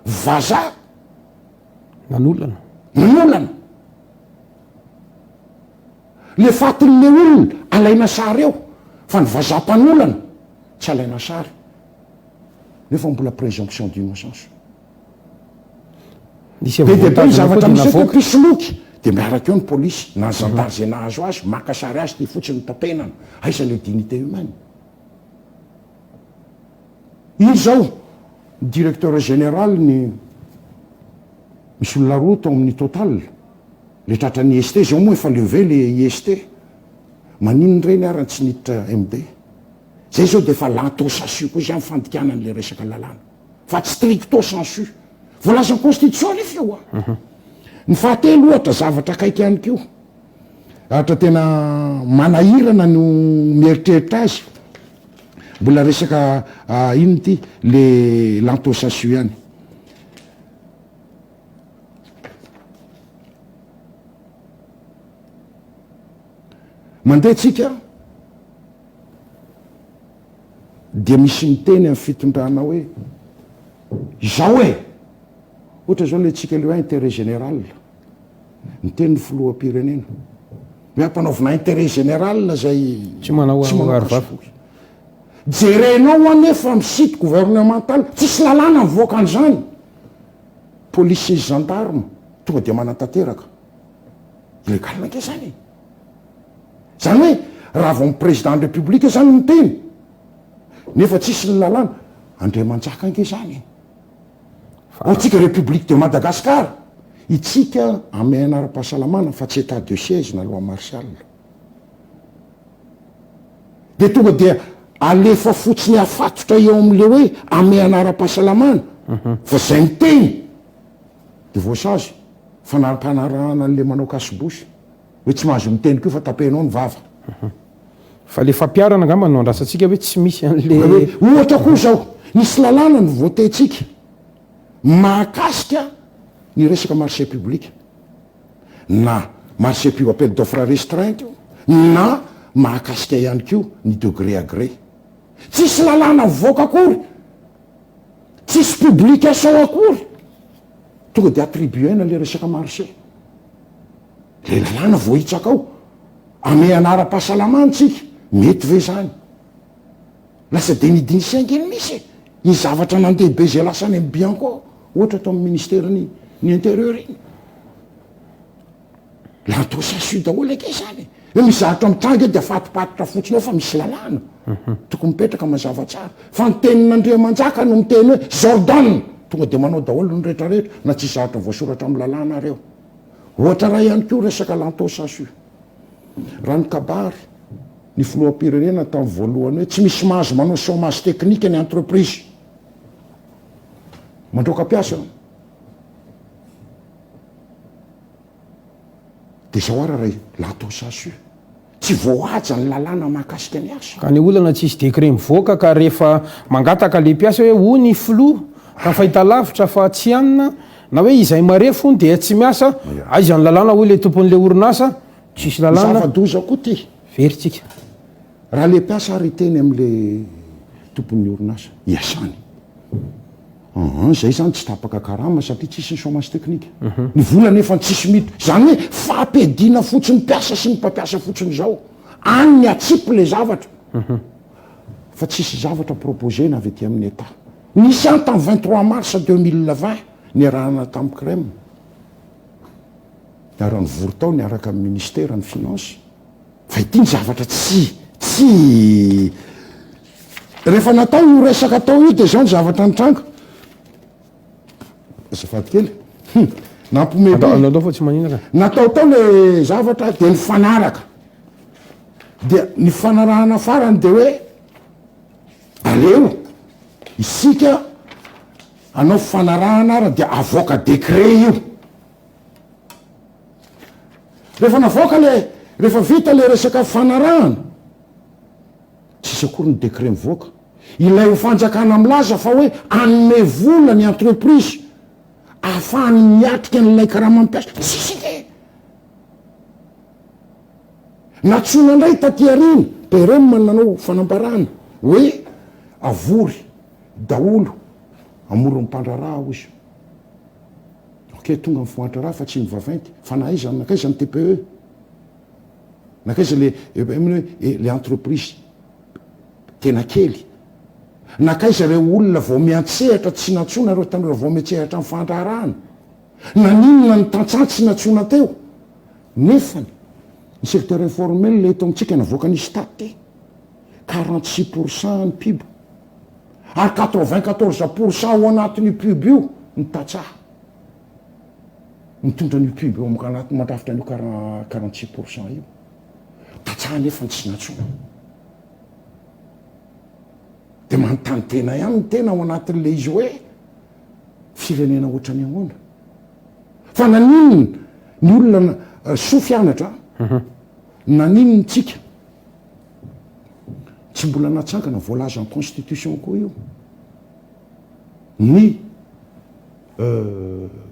vaza nanolana le fatin'le olona alaina sary eo fa ny vazam-panolana tsy alaina sary nefa mbola présomption d'innocence de zavatra misy hoe pisoloky de miaraka eo ny polisy na ny gendarme zay nahazo azy maka sary azy ty fotsiny tapenana aiza le dignité humaine iny zao directeur général ny misy olona roa tao amin'ny total le tratra ny IST zao moa efa levé le IST maninony reny arany tsy niditra MD zay zao de fa lato censure koa izy amin'ny fandikanan'le resaka lalàna fa stricto censure voalaza ny constitution nefa io ny fahatelo ohatra zavatra akaiky ihany keo ahatra tena manahirana no mieritreritra azy mbola resaka ino ty le lato censure ihany mandeha tsika dia misy miteny amin'ny fitondrana hoe izao hoe ohatra zao le tsika le hoe intérêt général ny teny ny filoham-pirenena miampanaovina intérêt général zay tsy manao arivafo jerenao anefa amin'ny site gouvernemental tsisy lalàna mivoaka an'izany police sy gendarme tonga de manantanteraka ilegalina nke zany zany hoe raha vao my président de république zany miteny nefa tsisy ny lalàna andriamanjaka anke zany oatsika république de Madagascar itsika ame anara-pahasalamana fa tsy état de siège na loi martiale de tonga dia alefa fotsiny afatotra eo am'le hoe ame anara-pahasalamana fa zay miteny de voasazy fanarpanarana an'le manao kasibosy hoe tsy mahazo miteny keo fa tapenao ny vava fa le fampiarana angamba no andrasantsika hoe tsy misy an'le ohatra koa zao nisy lalàna ny voatentsika mahakasika ny resaka marché public na marché public appel d'offre restreinte na mahakasika ihany keo ny degré à gré tsisy lalàna voaka akory tsisy publication akory tonga de attribuena le resaka marché le lalàna voahitsakao ame anara-pahasalamanatsika mety ve zany lasa de nidinisaingeny misy ny zavatra nandehibe zay lasa any amin'ny bianco ohatra atao amin'ny ministère ny intérieur iny lato censure daholo ake zany hoe misy zavatra mitranga de afatopatotra fotsiny eo fa misy lalàna tokony mipetraka mazava tsara fa ny tenin'Andriamanjaka no miteny hoe Jordan tonga de manao daholo ny rehetrarehetra na tsy zavatra voasoratra amin'ny lalàna reo ohatra raha ihany keo resaka lato censure raha ny kabary ny filoham-pirenena tamin'ny voalohany hoe tsy misy mahazo manao chômage technique ny entreprise mandroaka ampiasa de zao ara ray latao sasy io tsy voaja ny lalàna mahakasika ny asa ka ny olana tsisy décret mivoaka ka rehefa mangataka le mpiasa hoe ho ny flo ka fahita lavitra fa tsy anina na hoe izay marefo dia tsy miasa aizany lalàna hoy le tompon'le orinasa tsisy lalàna zava-doza koa ty veritsika raha le mpiasa ary teny am'le tompon'ny orinasa iasany zay zany tsy tapaka karama satria tsisy ny chômage technique ny vola nefa tsisy mito zany hoe fampedina fotsiny mpiasa sy ny mpampiasa fotsiny zao any ny atsipy le zavatra fa tsisy zavatra proposé na avy aty amin'ny état nisy any tamin'ny 23 mars 2020 ny arahana tamin'ny crème niarany vory tao niaraka amin'ny ministère ny finance fa ity ny zavatra tsy rehefa natao io resaka tao io de zao ny zavatra nitranga azafady kely nampomedao fa tsy maninaka natao tao le zavatra de ny fanaraka de ny fanarahana farany de hoe aleo isika anao fanarahana ara de avoaka décret io rehefa navoaka rehefa vita le resaka fanarahana tsisy akory ny décret mivoaka ilay ho fanjakana milaza fa hoe anome vola ny entreprise ahafahany miatrika n'ilay karaha mampiasa sisy de natsona indray tatyariny perem nanao fanambarana hoe avory daholo amoro mpandraraha izy ok tonga mifohatra raha fa tsy mivavainty fa naizany nakaiza ny TPE nakaiza le entreprise tena kely nakaiza reo olona vao miantsehatra tsy natsona reo tanora vao miantsehatra amin'ny fandrarahana naninona ny tantsaha tsy natsona teo nefany ny secteur informel le eto amitsika navoaka nisy taty 46% ny pibo ary 94% ao anatin'ny pibo io ny tatsaha mitondra ny pibo io anaty mandrafitra an'io 46% io tatsaha nefa ny tsy natsona de manontany tena ihany ny tena ao anatin'le izy hoe firenena ohatrany ahoana fa naninona ny olona soa fianatra naninony tsika tsy mbola natsangana voalaza ny constitution koa io ny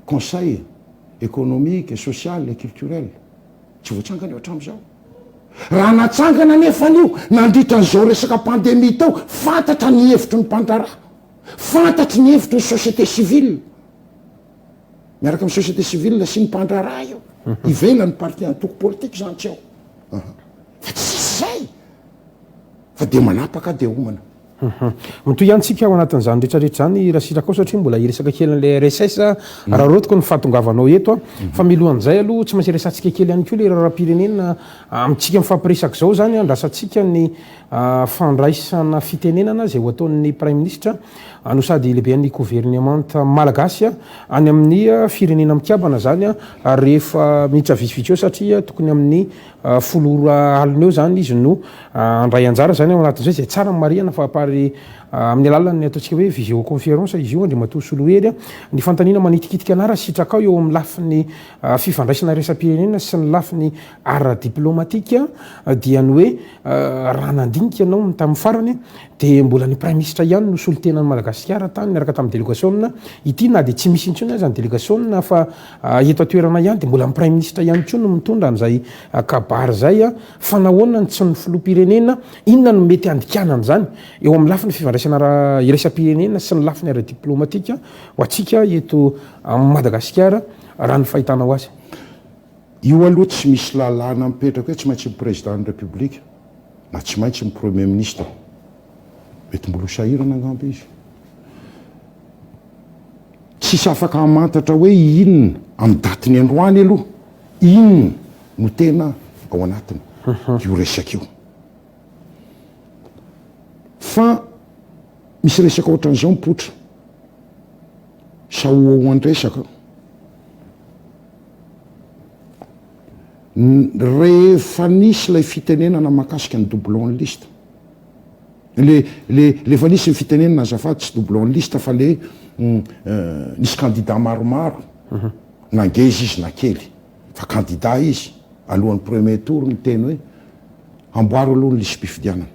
conseil économique et social et culturel tsy voatsangana eo hatram'izao raha natsangana nefan'io nandritra n'izao resaka pandémie tao fantatra ny hevitry ny mpandraraha fantatry ny hevitry ny société civile miaraka amin'ny société civile sy ny mpandraraha io ivelany parti antoko politique zany tsy ao fa tsisy zay fa de manapaka de omana mitoy ihany tsika ao anatin'izany rehetrarehetra zany raha sitraka ao satria mbola iresaka kely an'le RSS raha rotiko ny fahatongavanao eto fa milohan'izay aloha tsy maintsy resantsika kely ihany koa le raharam-pirenena amitsika mifampiresaka zao zany andrasantsika ny fandraisana fitenenana zay ho ataon'ny prime ministre no sady lehibe ny gouvernement malagasy any amin'ny firenena mikabana zany rehefa minitra vitsivitsy eo satria tokony amin'ny folora alina eo zany izy no andray anjara zany ao anatin'izay zay tsara ny mariana fa apary amin'ny alalany ataontsika hoe visioconférence izy io andre mato solohery ny fantanina manitikitika anara sitraka ao eo amin'ny lafiny fifandraisana resam-pirenena sy ny lafiny ara-diplomatika dia ny hoe raha nandinika ianao tamin'ny farany de mbola ny prime ministre ihany no solontenany Madagasikara tany niaraka tamin'ny délégation ity na de tsy misy intsony zany délégation fa eto atoerana ihany de mbola ny prime ministre ihany koa no mitondra an'izay kabary zay fa nahoana ny tsy ny filoha-pirenena inona no mety andikanany zany eo amin'ny lafiny fifandraisana iresa-pirenena sy ny lafiny ara-diplomatika ho atsika eto Madagasikara raha ny fahitanao azy io aloha tsy misy lalàna mipetraka hoe tsy maintsy président ny république na tsy maintsy ny premier ministre mety mbola sahirana angambo izy tsisy afaka hamantatra hoe inona amin'ny datiny androany aloha inona no tena ao anatiny io resaka io fa misy resaka ohatran'izao mipotra sahoao andresaka rehefa nisy lay fitenenana mahakasika ny doublon liste le efa nisy ny fitenenana azafady tsy doublon liste fa le nisy candidat maromaro nangezy izy na kely fa candidat izy alohan'ny premier tour ny teny hoe amboaro aloha ny lisy mpifidianana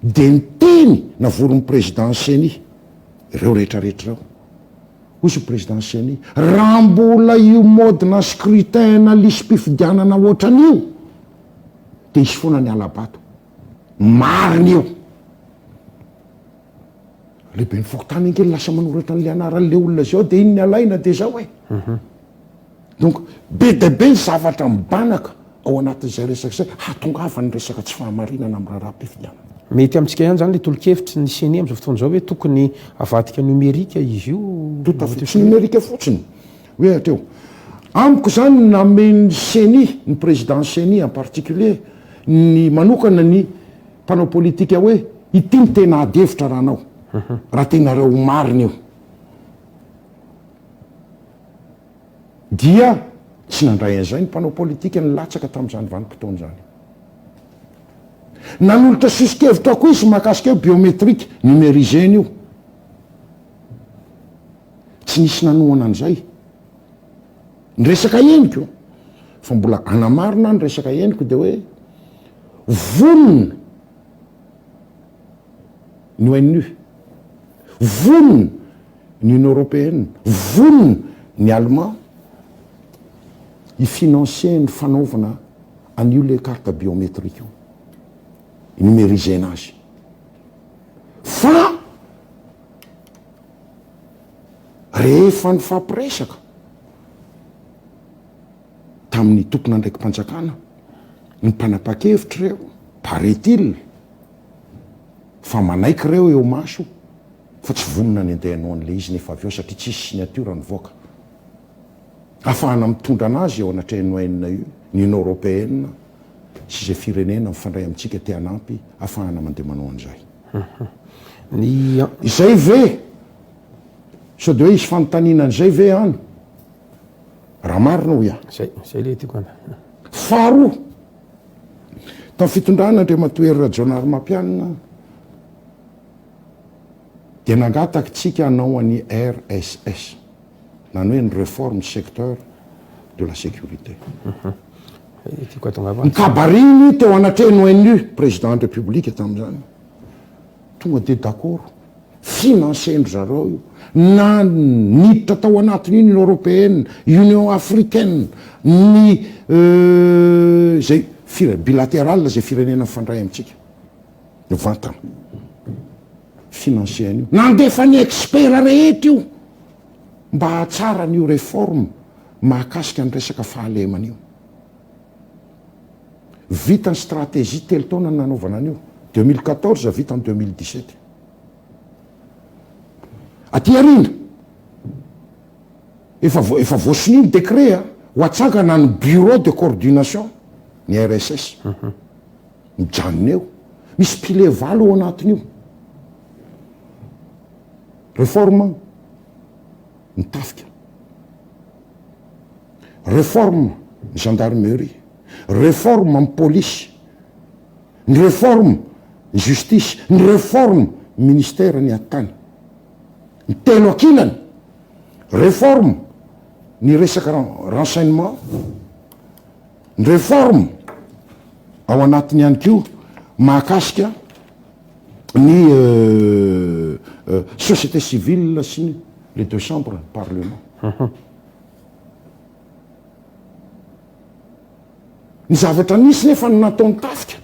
de ny teny navoron'ny président Seny ireo rehetrarehetra reo ozy président Seny raha mbola io modena scrutin na lisy mpifidianana ohatran'io de isy foana ny alabato mariny io lehibe ny fokotany inkely lasa manoratra n'le anaran'le olona zao de iny ny alaina de zao e donc be de be ny zavatra mibanaka ao anatin'izay resaka zay hatonga ny resaka tsy fahamarinana amin'ny raha-mpifidianana mety amitsika ihany zany le tolo-kevitry ny Seny am'izao fotoana zao hoe tokony avadika numerika izy io tsy numerika fotsiny hoe ateo amiko zany namen'ny Seny ny président Seny en particulier ny manokana ny mpanao politika hoe ity ny tena adevitra raha anao raha tenareo mariny io dia tsy nandray an'izay ny mpanao politika ny latsaka tamin'izany vanim-potoana zany nanolotra sisikevitra koa izy mahakasika eo biométrique numériseny io tsy nisy nanoana an'izay ny resaka eniko fa mbola anamarina ny resaka eniko de hoe vonona ny ONU vonona ny Union européenne vonona ny Allemand ifinancie ny fanaovana an'io le carte biométrique io numérisena azy fa rehefa ny fampiresaka tamin'ny tompona ndraiky mpanjakana ny mpanapa-kevitra reo paraît-il fa manaiky reo eo maso fa tsy vonona ny andeha hanao an'le izy nefa avy eo satria tsisy signature nivoaka ahafahana mitondra anazy eo anatrehan'ny ONU io ny Union européenne sy zay firenena mifandray amintsika te hanampy ahafahana mandeha manao an'izay izay ve sao de hoe isy fanontaniana an'izay ve any raha marina ho ia zay le tiako faharoa tamin'ny fitondrana Andriamatoery Rajaonary Mampianina dia nangataka tsika hanao an'ny RSS nany hoe ny réforme secteur de la sécurité ny kabariny teo anatrehany ONU président de république tamin'izany tonga de d'accord financendry zareo io na niditra tao anatin'io Union européenne Union africaine ny zay bilatéral zay firenena mifandray amintsika 20 ans financieny io nandefa ny expert rehetra io mba hatsara n'io réforme mahakasika ny resaka fahalemana io vita ny stratégie telo taona ny nanaovana an'io 2014 vita en 2017 aty arina efa voasininy décret ho atsangana ny bureau de coordination ny RSS mijanona eo misy pile valo ao anatin'io réforme ny tafika réforme ny gendarmerie réforme amin'ny polisy ny réforme ny justice ny réforme ministère ny atany ny telo ankilany réforme ny resaka renseignement ny réforme ao anatiny ihany kio mahakasika ny société civile sy les deux chambres parlement ny zavatra nisy nefa ny nataony tafika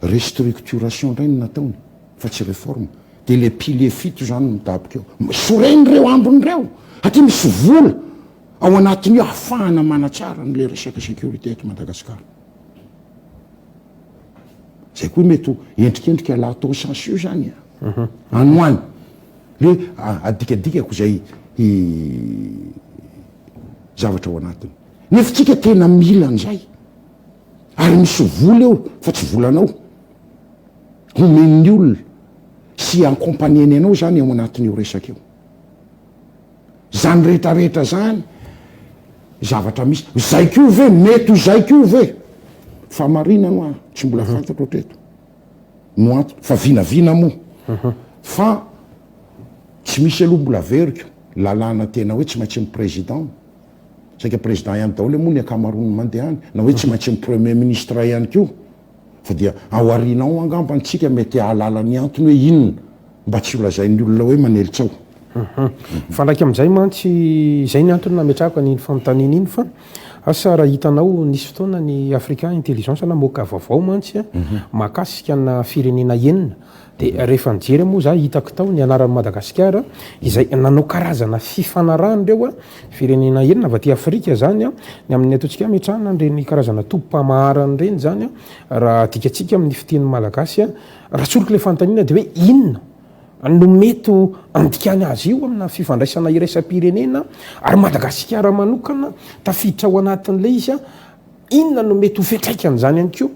restructuration indray ny nataony fa tsy réforme de le pilier fito zany midabika eo soreny reo ambony reo atria misy vola ao anatin'io ahafahana manatsara n'le resaka sécurité eto Madagasikara zay koa mety endrikendrika la atao sensio zany anoany le adikadikako zay zavatra ao anatiny nefa tsika tena mila an'izay ary misy vola eo fa tsy volanao homen'ny olona sy accompagneny anao zany ao anatin'io resaka eo zany rehetrarehetra zany zavatra misy zay kio ve mety ho zay kio ve famarina no tsy mbola fantatro hatreto no anto fa vinavina moa fa tsy misy aloha mbola veriko lalàna tena hoe tsy maintsy président saika président ihany daholo moa ny akamarony mandeha any na hoe tsy maintsy premier ministre ihany ko fa dia ao arinao angambantsika mety ahalala ny antony hoe inona mba tsy olazain'ny olona hoe manelitsao. Fandraiky amin'izay mantsy zay ny antony nametrahako an'iny fanontaniana iny fa asa raha hitanao nisy fotoana ny Africain Intelligence namoaka vaovao mantsy mahakasika na firenena enina dia rehefa nijery moa za hitako tao ny anaran'i Madagasikara izay nanao karazana fifanarahana reo firenena enina avy aty Afrika zany ny amin'ny ataontsika metrahana reny karazana tobim-pamaharana reny zany raha dikatsika amin'ny fiteny malagasy raha tsolika le fanontaniana dia hoe inona no mety andikany azy io amina fifandraisana iraisam-pirenena ary Madagasikara manokana tafiditra ao anatin'le izy inona no mety ho fetraikany zany ihany ko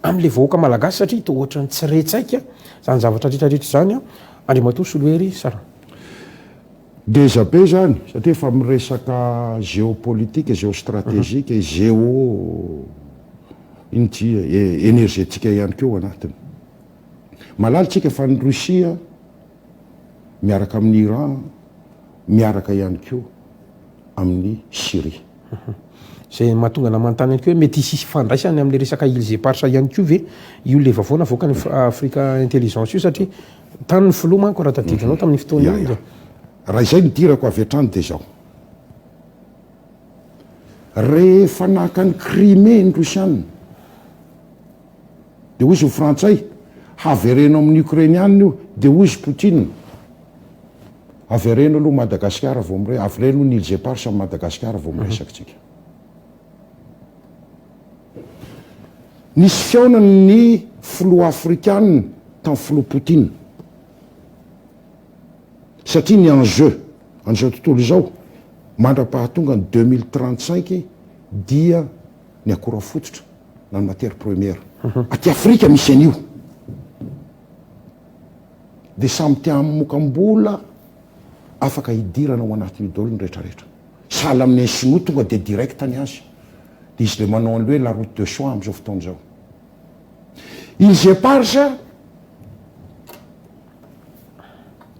amin'le vahoaka malagasy satria hita ohatra ny tsy retsaika zany zavatra rehetrarehetra zany Andriamatoa Soloery sara deja be zany satria efa miresaka géopolitique géostratégique géo inty énergétique ihany keo anatiny malalitsika fa ny Russia miaraka amin'ny Iran miaraka ihany keo amin'ny Syrie zay mahatonga namanontany ihany ko hoe mety hisy fandraisany amin'ny resaka îles éparses ihany ko ve io le vaovao navoaka ny Africa Intelligence io satria tany ny filoha manko raha tadidinao tamin'ny fotoana io raha izay nidirako avy hatrany dia zao rehefa naka ny Crimée ny Rosianina dia hozy ho frantsay havereno amin'ny Ukrainianina io dia hozy Poutine avereno aloha Madagasikara vao avereno ny îles éparses amin'ny Madagasikara vao miresakitsika nisy fiaonany ny filoha afrikanina tamin'ny filoha Poutine satria ny enjeu an'izao tontolo izao mandra-pahatonga ny 2035 dia ny akora fototra na ny matière première aty Afrika misy an'io dia samy tia mokambola afaka hidirana ao anatin'io daholo ny rehetrarehetra sahala amin'ny sinoa tonga dia directany azy dia izy le manao an'le hoe la route de soie amin'izao fotoana izao îles éparses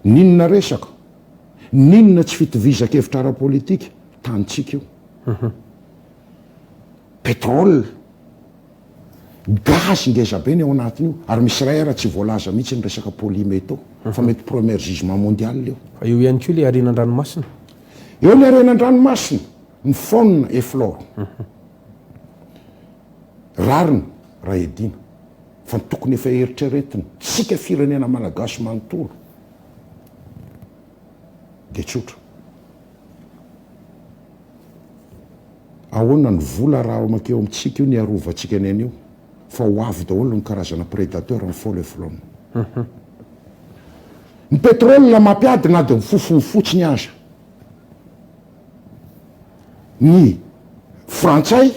ninona resaka ninona tsy fitovizakevitra ara-politika tanitsika io pétrole gaz ngeza be ny ao anatin'io ary misy ray ara tsy voalaza mihitsy ny resaka polymétaux fa mety premier gisement mondial io fa io ihany koa le arenan-dranomasina eo ny arenan-dranomasina ny faune et flore rarina raha edina fa tokony efa eritreretina tsika firenena malagasy manontolo dia tsotra ahoana ny vola raha makeo amintsika io ny arovantsika ny an'io fa ho avy daholo ny karazana prédateur ny faune et flore ny pétrole mampiady na dia mifofony fotsiny aza ny frantsay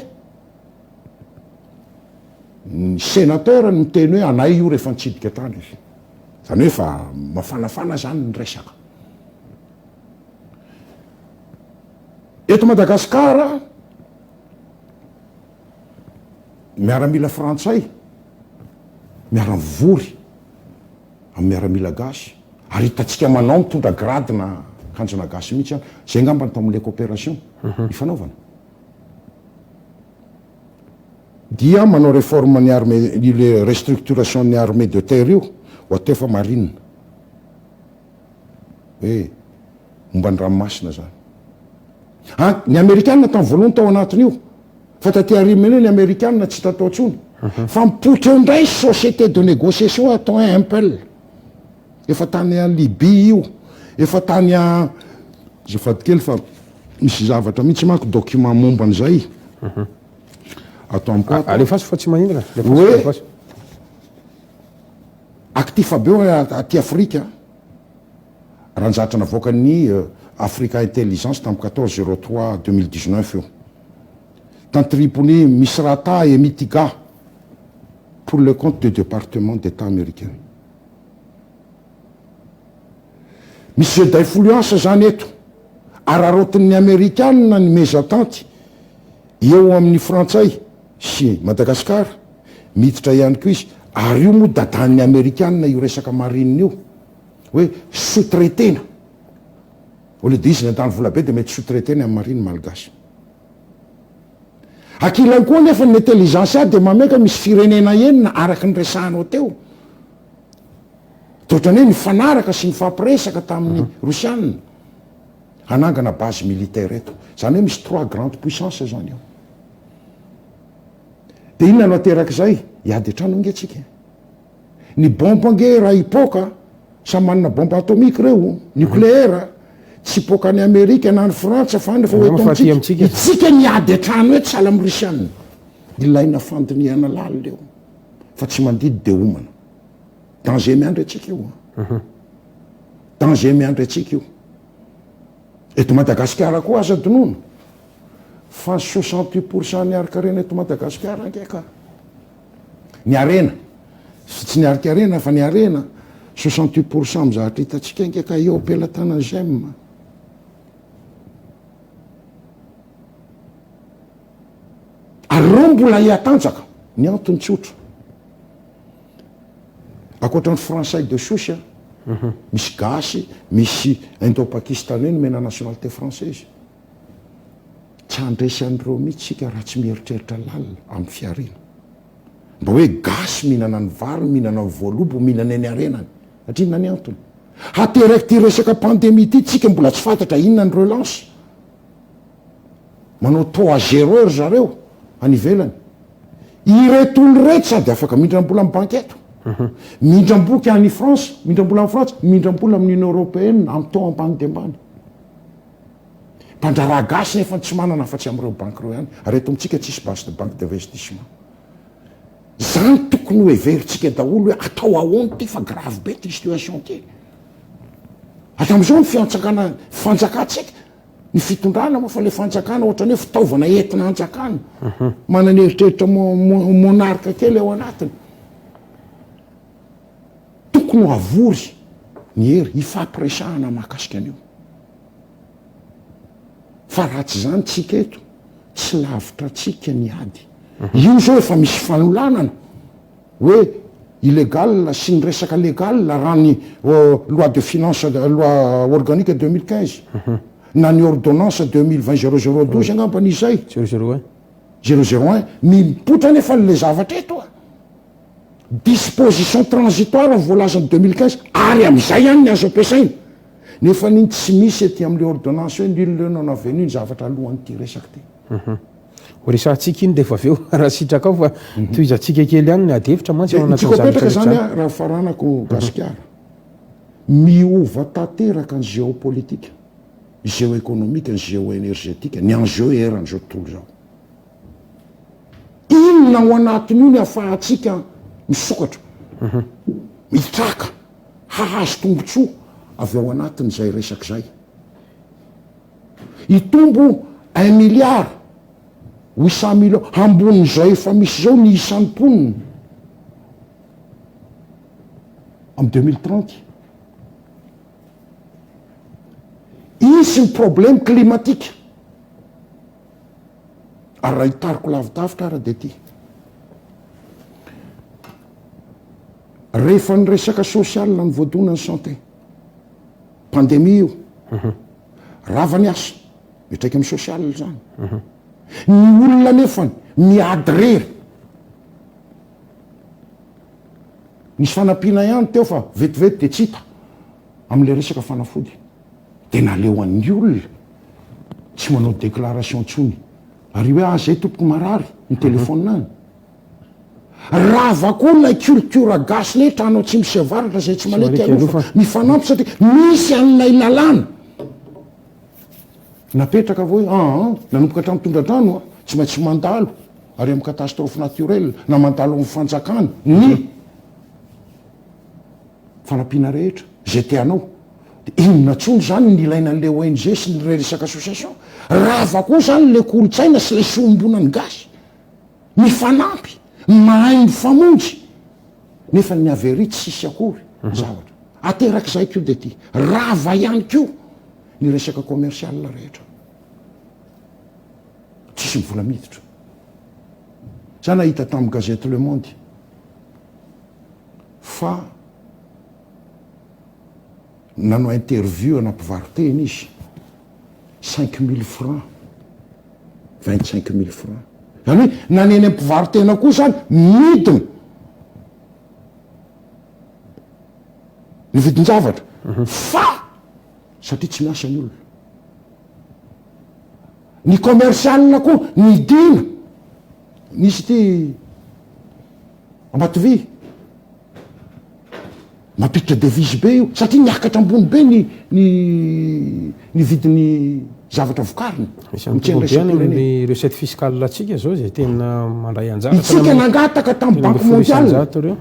ny sénateur ny miteny hoe anay io rehefa nitsidika tany izy zany hoe fa mafanafana zany ny resaka eto Madagasikara miaramila frantsay miara-mivory amin'ny miaramila gasy ary hitatsika manao mitondra grade na kanjona gasy mihitsy any zay ngambany tamin'le coopération ifanaovana dia manao réforme ny armée le restructuration ny armée de terre io ho atefa marine hoe momba ny ranomasina zany ny américaine tamin'ny voalohany tao anatin'io fa taty arimeny ny américaine tsy tatao tsony fa mipotra eo indray société de négociation atao impel efa tany a Libye io efa tany a zafady kely fa misy zavatra mihitsy manko document momba an'izay atao amikoa alefaso fa tsy manindrana hoe actif be aty Afrika raha nizatra navoaka ny Africa Intelligence tamin'ny 14/03/2019 io tantripony Misrata et Mitiga pour le compte du département d'État américain misy jeu d'influence zany eto ararotin'ny américaine ny mésatanty eo amin'ny frantsay sy Madagasikara miditra ihany koa izy ary io moa dadan'ny américaine io resaka marine io hoe sotretena ole de izy ny antany vola be de mety sotretena amin'ny mariny malagasy akilany koa nefa ny intelligence a de mameka misy firenena enina araky ny resahanao teo totrany hoe nifanaraka sy nifampiresaka tamin'ny rosianina hanangana base militaire eto zany hoe misy 3 grande puissance zany eo de inona no aterak'izay iady trano ngeatsika ny bombe nge raha hipoka samy manana bombe atomika reo nucléaire tsy poka ny Amerika na ny Frantsa fa nefa itsika niady atrano hoe tsy ala amin'ny rosianina ilaina fandiniana lala leo fa tsy mandidy de omana danger miandry atsika io danger miandry atsika io eto Madagasikara koa aza donoina fa 68% ny arkarena eto Madagasikara ngiaka ny arena tsy ny arkarena fa ny arena 68% mizahatra hitatsika ngiaka eo ampelatana gemme areo mbola hiatanjaka ny antony tsotra akoatran'ny français de souche misy gasy misy indo-pakistanais nomena nationalité française tsy andresy an'ireo mihitsika raha tsy mieritreritra lalina amin'ny fiarena mba hoe gasy mihinana ny vary mihinana ny voalobo mihinana ny arenany atrina ny antony hateraky ty resaka pandémie ty tsika mbola tsy fantatra inona ny relance manao taux à 0 heure zareo anivelany iretolo reto sady afaka mindram-bola amin'ny banketo mindram-boky any France mindram-bola amin'ny Frantsa mindram-bola amin'ny Union européenne amin'ny taux ambany de ambany mpandraraha gasy nefa tsy manana afa-tsy amin'ireo banky reo ihany areto amitsika tsisy base de banque d'investissement zany tokony hoe veritsika daholo hoe atao ahoany ty fa grave be ty situation ty hatramin'izao ny fanjakantsika ny fitondrana moa fa le fanjakana ohatrany hoe fitaovana entina anjakana manany eritreritra monarka kely ao anatiny tokony ho avory ny hery ifampiresahana mahakasika an'io fa raha tsy zany tsika eto tsy lavitra tsika ny ady io zao efa misy fanolanana hoe illégal sy ny resaka légal raha ny loi de finance loi organique 2015 na ny ordonnance 2020 0012 angamban'izay 001 mipotra nefa le zavatra eto a disposition transitoire voalazany 2015 ary am'izay ihany ny azo ampiasaina nefa niny tsy misy ety amin'le ordonnance hoe nul le non avenu ny zavatra alohan'ity resaky ty resahantsika iny de efa aveo raha sitraka ao fa toizatsika kely ihany ny adevitra mantsy ao anatytsikopetraka zany a raha faranako gasikara miova tanteraka ny géopolitika géoéconomique ny géoénergétique ny enjeu eran'izao tontolo zao inona ao anatin'io ny ahafahantsika misokatra mitraka hahazo tombotsoa avy ao anatin'izay resaky zay hitombo 1 milliard 800 millions ambonin'izay efa misy zao ny isan'ny mponina am 2030 isy ny problème climatique ary raha hitariko lavidavitra ara de ty rehefa ny resaka sosialina ny voadonany santé pandémie io rava ny asa mitraiky amin'ny sosial zany ny olona nefany miady rery nisy fanampiana ihany teo fa vetivety de tsy hita amin'le resaka fanafody de naleo an'ny olona tsy manao déclaration ntsony ary hoe ah zay tompoko marary ny telefonina any rava koa lay culture gasy letra anao tsy misy avaratra zay tsy maleky alofa mifanampy satria misy an'ilay lalàna napetraka avao hoe nanomboka hatramin'ny tondradrano a tsy maintsy mandalo ary amin'ny catastrophe naturelle na mandalo amin'ny fanjakana ny fanampiana rehetra zay tianao de inona tsony zany ny ilaina an'le ONG sy ny resaka association rava koa zany le kolotsaina sy le sombonany gasy mifanampy mahay mifamonjy nefa ny avery tsy sisy akory zavatra aterak'izay kio de ty rava ihany kio ny resaka commercial rehetra tsisy mivola miditra za nahita tamin'ny gazette Le Monde fa nanao interview anampivaroteny izy 5000 francs 25000 francs zany hoe naneny ampivarotena koa zany midina ny vidin-javatra fa satria tsy miasa ny olona ny commercialina koa ny dina nisy ty ambatovy mampiditra devise be io satria niakatra ambony be ny vidin'ny zavatra vokariny ny recette fiscale atsika zao zay tena mandray anjara itsika nangataka tamin'ny banque mondiale reo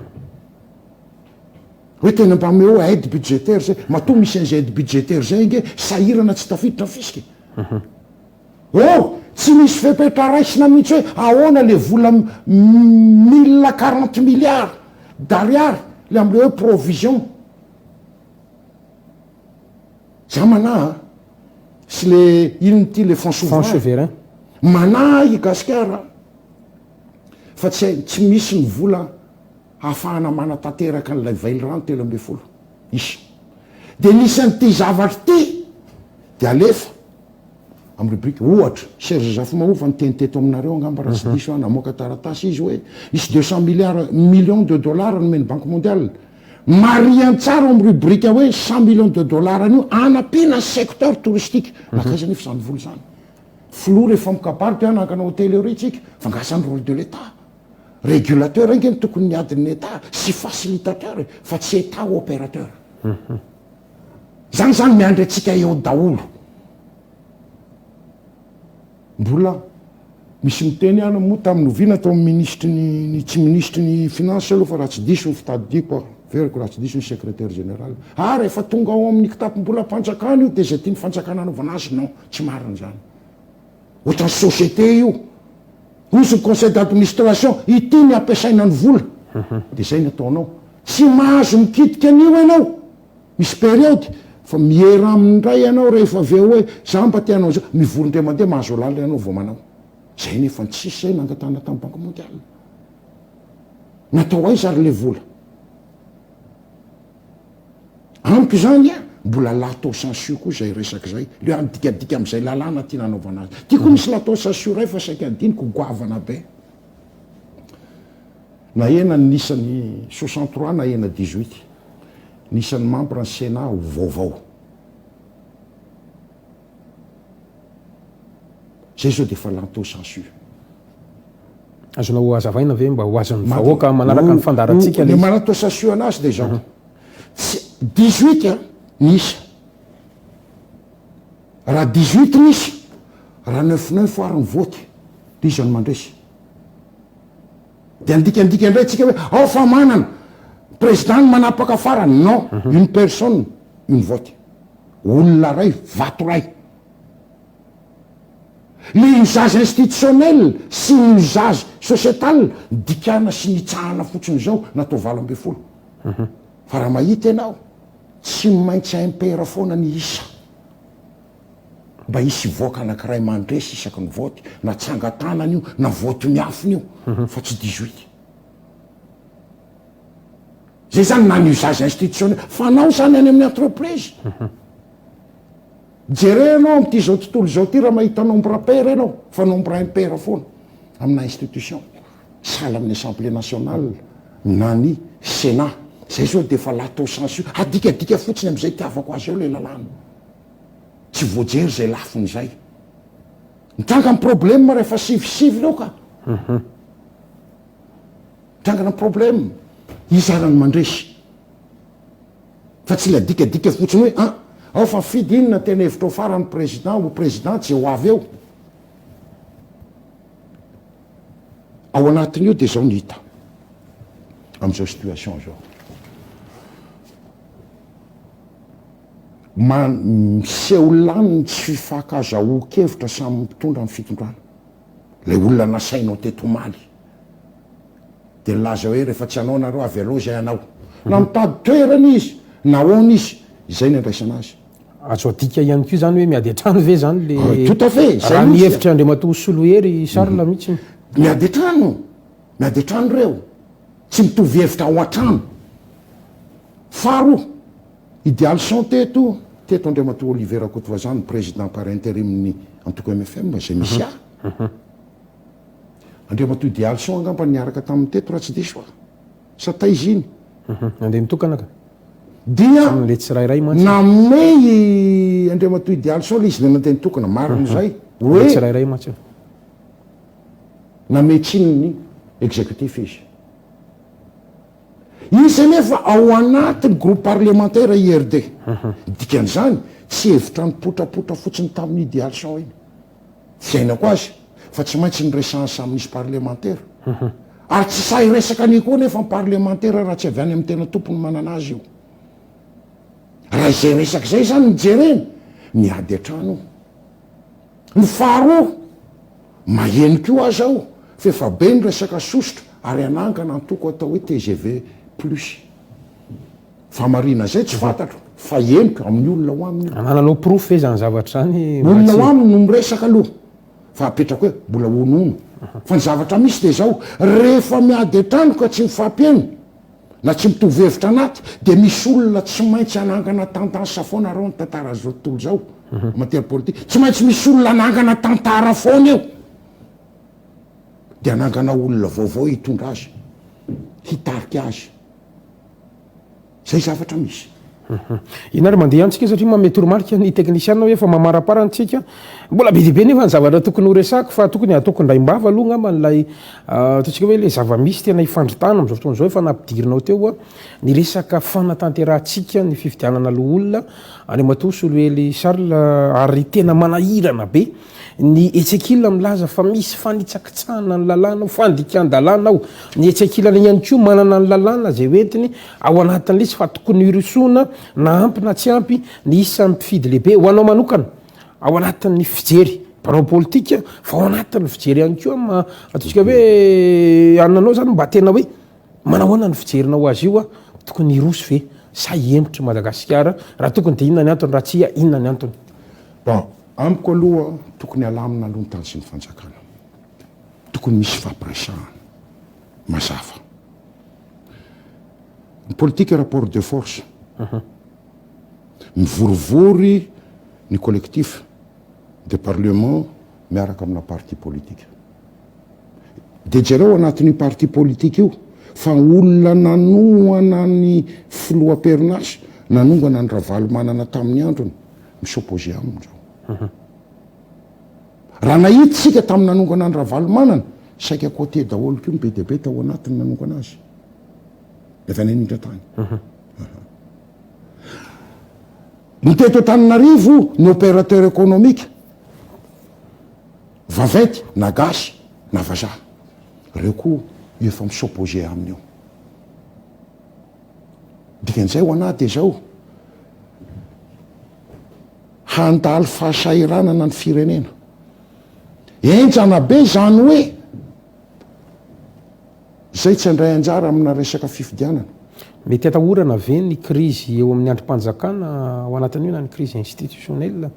hoe tena mba ame eo aide budgétaire zay matoa misy an'izay aide budgétaire zay nge sahirana tsy tafiditra fisika tsy misy fepetra raisina mihitsy hoe ahoana le vola 1040 milliards d'ariary le am'le hoe provision za mana sy le inony ty le fonds souverain mana i gasikara fa tsy misy ny vola ahafahana mana tanteraka n'lay vailyrano 3 isy de nisan'ty zavatra ty de alefa amy rubrique ohatra Serge Zafimahofa nyteny teto aminareo angamba raha tsy diso namoaka taratasy izy hoe isy 200 millions de dollars nomeny banque mondiale marian tsara amy rubrique hoe 100 millions de dollars anio anapina secteur touristique nakaiza nefa zany vola zany flo rehefa mikabarika nakana hôtellerie tsika fangasany rôle de l'état régulateur ingeny tokony niadin'ny état sy facilitateur fa tsy état opérateur zany miandry atsika eo daholo mbola misy miteny ana moa tamin'ny ovina tao amin'ny ministre ny tsy ministre ny finance aloha fa raha tsy diso ny fitadidiko veriko raha tsy diso ny secrétaire général rehefa tonga ao amin'ny kitapom-bola mpanjakana io de zay tia ny fanjakana anaovana azy non tsy mariny zany ohatrany société io ozy ny conseil d'administration ity ny ampiasaina ny vola de zay ny ataonao tsy mahazo mikitika an'io ianao misy période fa miera amindray ianao rehefa aveo hoe za mba tianao zao mivorondre mandeha mahazo lala ianao vo manao zay nefa ny tsisy zay nangatana tamin'ny banque mondiale natao aiza ary le vola amiko zany mbola lato censure koa zay resaky zay le andikadika am'izay lalàna ty nanaovana azy ty koa misy lato censure ray fa saika andiniko goavana be na ena nisany 63 na ena 18 nisan'ny membre ny sénat vaovao zay zao de fa lato censure azonao azavaina ve mba ho azon'ny vahoaka manaraka ny fandaratsika le manato censure anazy de zao 18 nisy raha 18 nisy raha 99 ary ny voty de izany mandresy de andikandika indray tsika hoe ao fa manana président ny manapaka farany non une personne une vote olona ray vato ray le usage institutionnel sy ny usage sociétal dikana sy nitsahana fotsiny zao natao 20 fa raha mahita ianao tsy maintsy impera foana ny isa mba isy voaka anakiray mandresy isaky ny voty na tsangatanany io na voty miafiny io fa tsy 18 zay zany na ny usage institutionnel fanao zany any amin'ny entreprise jere anao am'ty zao tontolo zao ty raha mahita nombre impera ianao fa nombre impera foana amina institution sahala amin'ny assemblée nationale na ny sénat zay zao de fa lato censure adikadika fotsiny am'izay tiavako azy eo le lalàna tsy voajery zay lafiny zay mitranga ny problème rehefa sivy leo ka mitrangana ny problème izarany mandresy fa tsy le adikadika fotsiny hoe ao fa fidy inona tena hevitra ao farany président o présidente zay ho avy eo ao anatin'io de zao ny hita am'izao situation zao miseho laniny tsy fifakazahoan-kevitra samy mpitondra ny fitondrana le olona nasainao teto maly de laza hoe rehefa tsy anao nareo avy aloha zay anao na mitady toerana izy na hoana izy izay ny andraisana azy azo adika ihany ko zany hoe miady atrano ve zany le tout à fait raha mihevitra andriamatoa solohery Charles mihitsy miady atrano reo tsy mitovy hevitra ao an-trano faharoa idéalson teto andriamatoa Olivera Kotovazany président par intérim-ny antoko MFM zay misy andriamatoa idéalson angamba niaraka tamin'ny teto raha tsy diso sa taizy iny andeha mitokana ka dia am'le tsirairay namey andriamatoa idéalson le izy le nandeha nitokana mariny zay hoe tsirairay matsy nametsiny exécutif izy nefa ao anatiny groupe parlementaire IRD dikan'izany tsy hevitra nipotrapotra fotsiny tamin'ny idéalson iny fiainako azy fa tsy maintsy nyresany samynisy parlementaire ary tsy say resaka ny koa nefa parlementaire raha tsy avy any amin'ny tena tompony manana azy io raha izay resaky zay zany nijereny miady atrano ny faharoa mahenik'io azy ao fefa be ny resaka sositra ary anangana antoko atao hoe TGV plus famarina zay tsy fantatro fa heniko amin'ny olona ho aminy mananao proof e zany zavatra zany olona ho aminy no miresaka aloha fa apetraka hoe mbola onono fa ny zavatra misy de zao rehefa miady atrano ka tsy mifampieny na tsy mitovy hevitra anaty de misy olona tsy maintsy anangana tantasa foana reo ny tantara zao tontolo zao matière politique tsy maintsy misy olona anangana tantara foana eo de anangana olona vaovao hitondra azy hitarika azy zay zavatra misy ina ary mandeha antsika satria mamety romarika ny teknisiana hoe efa mamaraparantsika mbola be dibe nefa ny zavatra tokony ho resaka fa tokony ataoko ndraimbava aloha ngamba nylay ataontsika hoe le zava-misy tena hifandritana am'izao fotoana zao efa nampidirinao teo a ny resaka fanatanterantsika ny fifidianana aloha olona andriamatoa Soloely Charles ary tena manahirana be ny etsekila milaza fa misy fanitsakitsahana ny lalàna fandikan-dalàna ao ny etsekilana ihany koa manana ny lalàna zay hoentiny ao anatin'le tsy fa tokony irosona na ampy na tsy ampy ny isa mpifidy lehibe ho anao manokana ao anatin'ny fijery mpanao politika fa ao anatin'ny fijery ihany koa ataontsika hoe ananao zany mba tena hoe manahoana ny fijerinao azy io a tokony irosy ve sa hemotry Madagasikara raha tokony de inona ny antony raha tsy inona ny antony bon amiko aloha tokony alamina aloha ny tany sy ny fanjakana tokony misy fampiresahana mazava ny politique rapport de force mivorivory ny collectif de parlement miaraka amina parti politique de jereo anatin'ny parti politique io fa olona nanoana ny filoam-perinasy nanongana ny ravalo manana tamin'ny androny misopposé aminy zao raha nahitysika tamin'ny nanongana ny ravalo manana saika côté daholo ko be debe tao anatiny nanongana azy efa nanindra tany ny teto Antananarivo ny opérateur économique vaventy na gasy na vazaha reo koa efa misopposé aminy io dikan'izay ho ana de zao handalo fahasairanana ny firenena enjana be zany hoe zay tsy andray anjara amina resaka fifidianana mety atahorana ve ny crise eo amin'ny androm-panjakana ao anatin'io na ny crise institutionnelle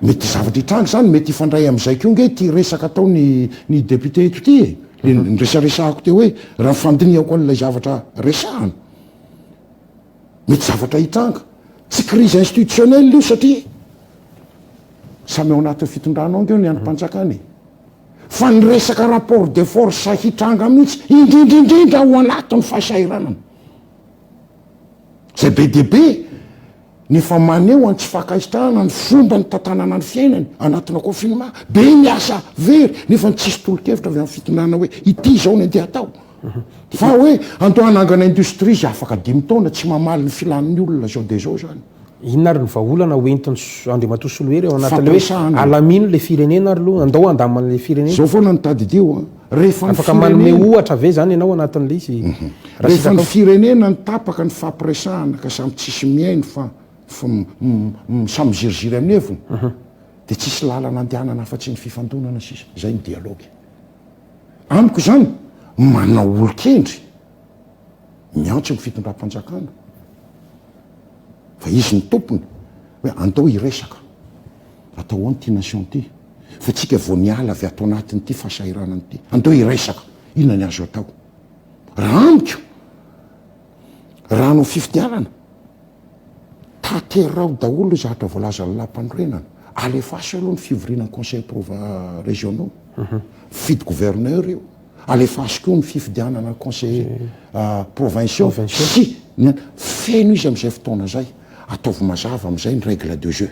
mety zavatra hitrangy zany mety ifandray am'izay ko nge ty resaka atao ny député eto ty ny resaresahako teo hoe raha fandiniako an'ilay zavatra resahana mety zavatra hitranga tsy crise institutionnelle io satria samy ao anatin'ny fitondranao ngeo ny androm-panjakany fa ny resaka rapport de force hitranga mihitsy indrindrindrindra ho anatin'ny fahasairanana zay be debe nefa maneo any tsy fakaistrahana ny fomba ny tantanana ny fiainany anatina confinement be miasa very nefa ny tsisy tolo-kevitra avy amin'ny fitondrana hoe ity zao ny andeha atao fa hoe anto anangana industrie zy afaka 10 taona tsy mamaly ny filan'ny olona zao de zao zany inona ary ny vahaolana hoentiny andriamatoa Soloely ao anatin'le hoe alamino le firenena ary aloha andao andaman'le firenena zao foana ny tadidio rehefa afaka manome ohatra ve zany ianao anatin'le izy rehefa ny firenena ny tapaka ny fampiresahana ka samy tsisy miaino fa samy ziriziry amin'ny heviny de tsisy lalana andehanana afa-tsy ny fifandonana sisa zay ny dialogue amiko zany manao olo-kendry miantso ny fitondram-panjakana fa izy ny tompony hoe andao hiresaka atao any ty nation ty fa tsika vo niala avy atao anatiny ty fahasairanany ty andao hiresaka inona ny azo atao raha amiko raha no fifidianana taterao daholo zahatra voalaza lalam-pandroenana alefasy aloha ny fivoriana conseil régionaux fidy gouverneur io alefasy koa ny fifidianana conseil provinciaux sy feno izy am'izay fotoana zay ataovy mazava am'izay ny règle de jeu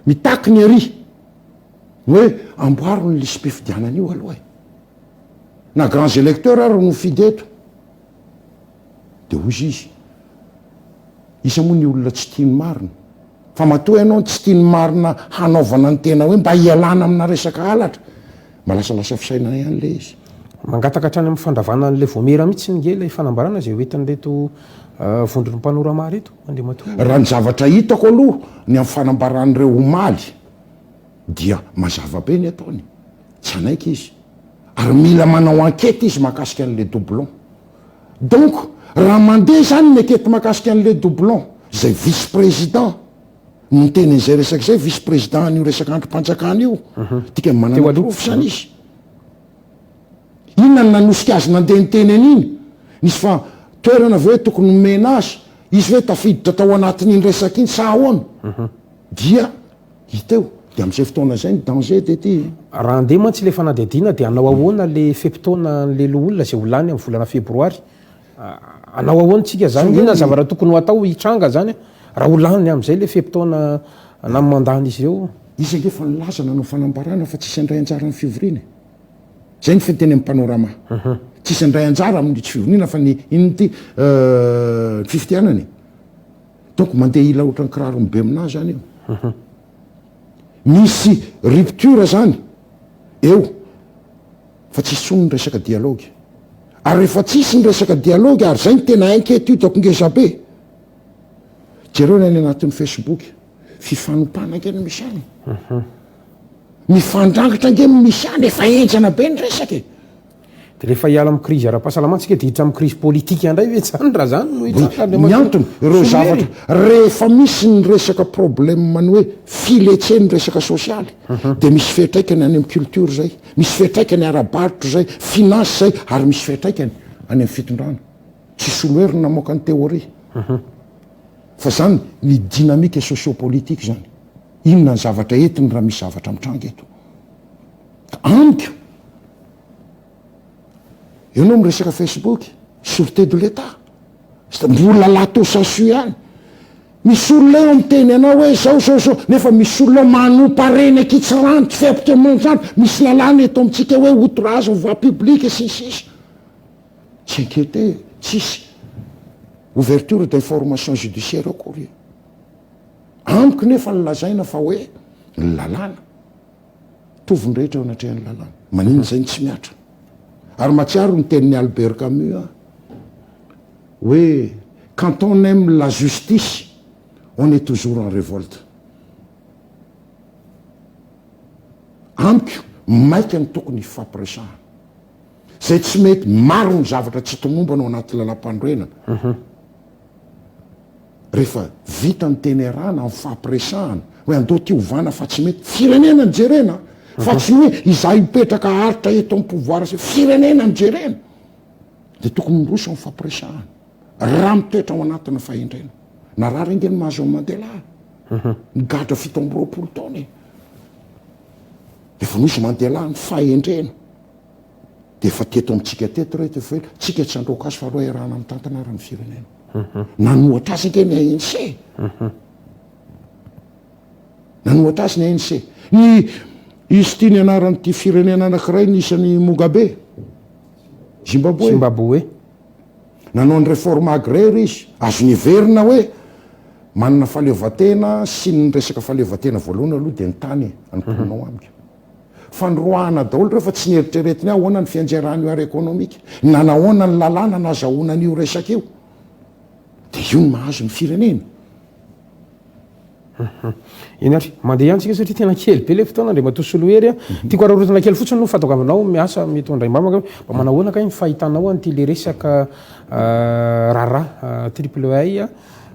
mitaky ny ary hoe amboaro ny lisy mpifidianana io aloha na grands électeurs ary no fidy eto de ozy izy isa moa ny olona tsy tiany marina fa matoa ianao tsy tiany marina hanaovana ny tena hoe mba hialana amina resaka alatra mba lasalasa fisainana ihany le izy mangataka hatrany amin'ny fandravana n'le voamera mihitsy ny ngela fanambarana zay hoentin'reto vondron'ny mpanorama reto andriamatoa raha ny zavatra hitako aloha ny amin'ny fanambaran'ireo omaly dia mazava be ny ataony tsy anaiky izy ary mila manao ankety izy mahakasika an'le doublon donc raha mandeha zany ny akety mahakasika an'le doublon zay vice président ny tenin'izay resaka zay vice président n'io resaka androm-panjakana io tika manana profy zany izy inona ny nanosika azy nandeha ny teny an'iny nisy fa toerana ve hoe tokony nomena azy izy hoe tafiditra tao anatin'iny resaka iny sa ahoana dia hiteo de am'izay fotoana zay ny danger de ty raha andeha mantsy le fanadihadiana de anao ahoana le fepitoana n'le olona zay holany amin'ny volana febroary anao ahoantsika zany inona zavatra tokony ho atao hitranga zany raha holany am'izay le fepitoana na mandany izy eo izy ange fa nilaza nanao fanambarana fa tsisy andray anjara amin'ny fivoriana zay ny fenteny amin'ny panorama tsisy andray anjara amin'ny tsy fivoriana fa ny inty fifidianany donc mandeha ila ohatra ny kiraro ny be aminazy zany io misy rupture zany eo fa tsisy tsony ny resaka dialogue ary rehefa tsisy ny resaka dialogue ary zay ny tena enquête io daoko ngeza be jereo ny any anatin'ny facebook fifanompanana nge no misy any mifandrangitra nge misy any efa enjana be ny resaka de rehefa hiala amin'ny crise ara-pahasalamantsika de hiditra amin'ny crise politique andray ve zany raha zany ny antony ireo zavatra rehefa misy ny resaka problème ny hoe filetseny resaka sosialy de misy fetraikany any amin'ny culture zay misy fetraikany ara-barotra zay finance zay ary misy fetraikany any amin'ny fitondrana tsy soloheriny namoaka ny théorie fa zany ny dynamique sociopolitique zany inona ny zavatra entiny raha misy zavatra mitranga eto amiko ianao miresaka facebook sûreté de l'état mbola lato sasu ihany misy olona eo amiteny anao hoe zao nefa misy olona manompareny akitsy rano tsy fiapitra manjano misy lalàna eto amitsika hoe outrage voie publique sisisy tsy inquiété tsisy ouverture d'information judiciaire akory amiko nefa nylazaina fa hoe ny lalàna tovondrehetra eo anatrehan'ny lalàna manino zay ny tsy miatra ary matsiaro ny tenin'ny Albert Camus hoe quand on aime la justice on est toujours en révolte amiko maika ny tokony fampiresahana zay tsy mety maro ny zavatra tsy tomombana ao anaty lalam-pandroenana rehefa vita ny tenerana amin'ny fampiresahana hoe andao ty ovana fa tsy mety firenena ny jerena fa tsy hoe iza hipetraka aritra eto amin'ny pouvoir zay firenena ny jerena de tokony miroso amin'ny fampiresahana raha mitoetra ao anatina fahendrena na raha renge ny mahazo amin'ny mandelahy nigadra 7 taona efa misy mandelahy ny fahendrena de efa teto amitsika teto reto efa tsika tsy androka azy fa roa irahana amin'ny tantanarany firenena nanohatra azy nge ny ANC nanohatra azy ny ANC ny izy tia ny anarany ty firenena anankiray ny isan'ny Mugabe Zimbabwe nanao ny réforme agraire izy azo niverina hoe manana fahaleovatena sy ny resaka fahaleovatena voalohany aloha de ny tany anomponanao amiko fandroahana daholo rehefa tsy nieritreretiny ahoana ny fianjaran'io ara économique nanahoana ny lalàna nazahoanan'io resaka io de io ny mahazo ny firenena inary mandeha ihany tsika satria tena kely be le fotoana andre matosolohery tiako ararotana kely fotsiny no fatako aminao miasa mitondray mamaka mba manahoana kay ny fahitanao an'ity le resaka rara triple A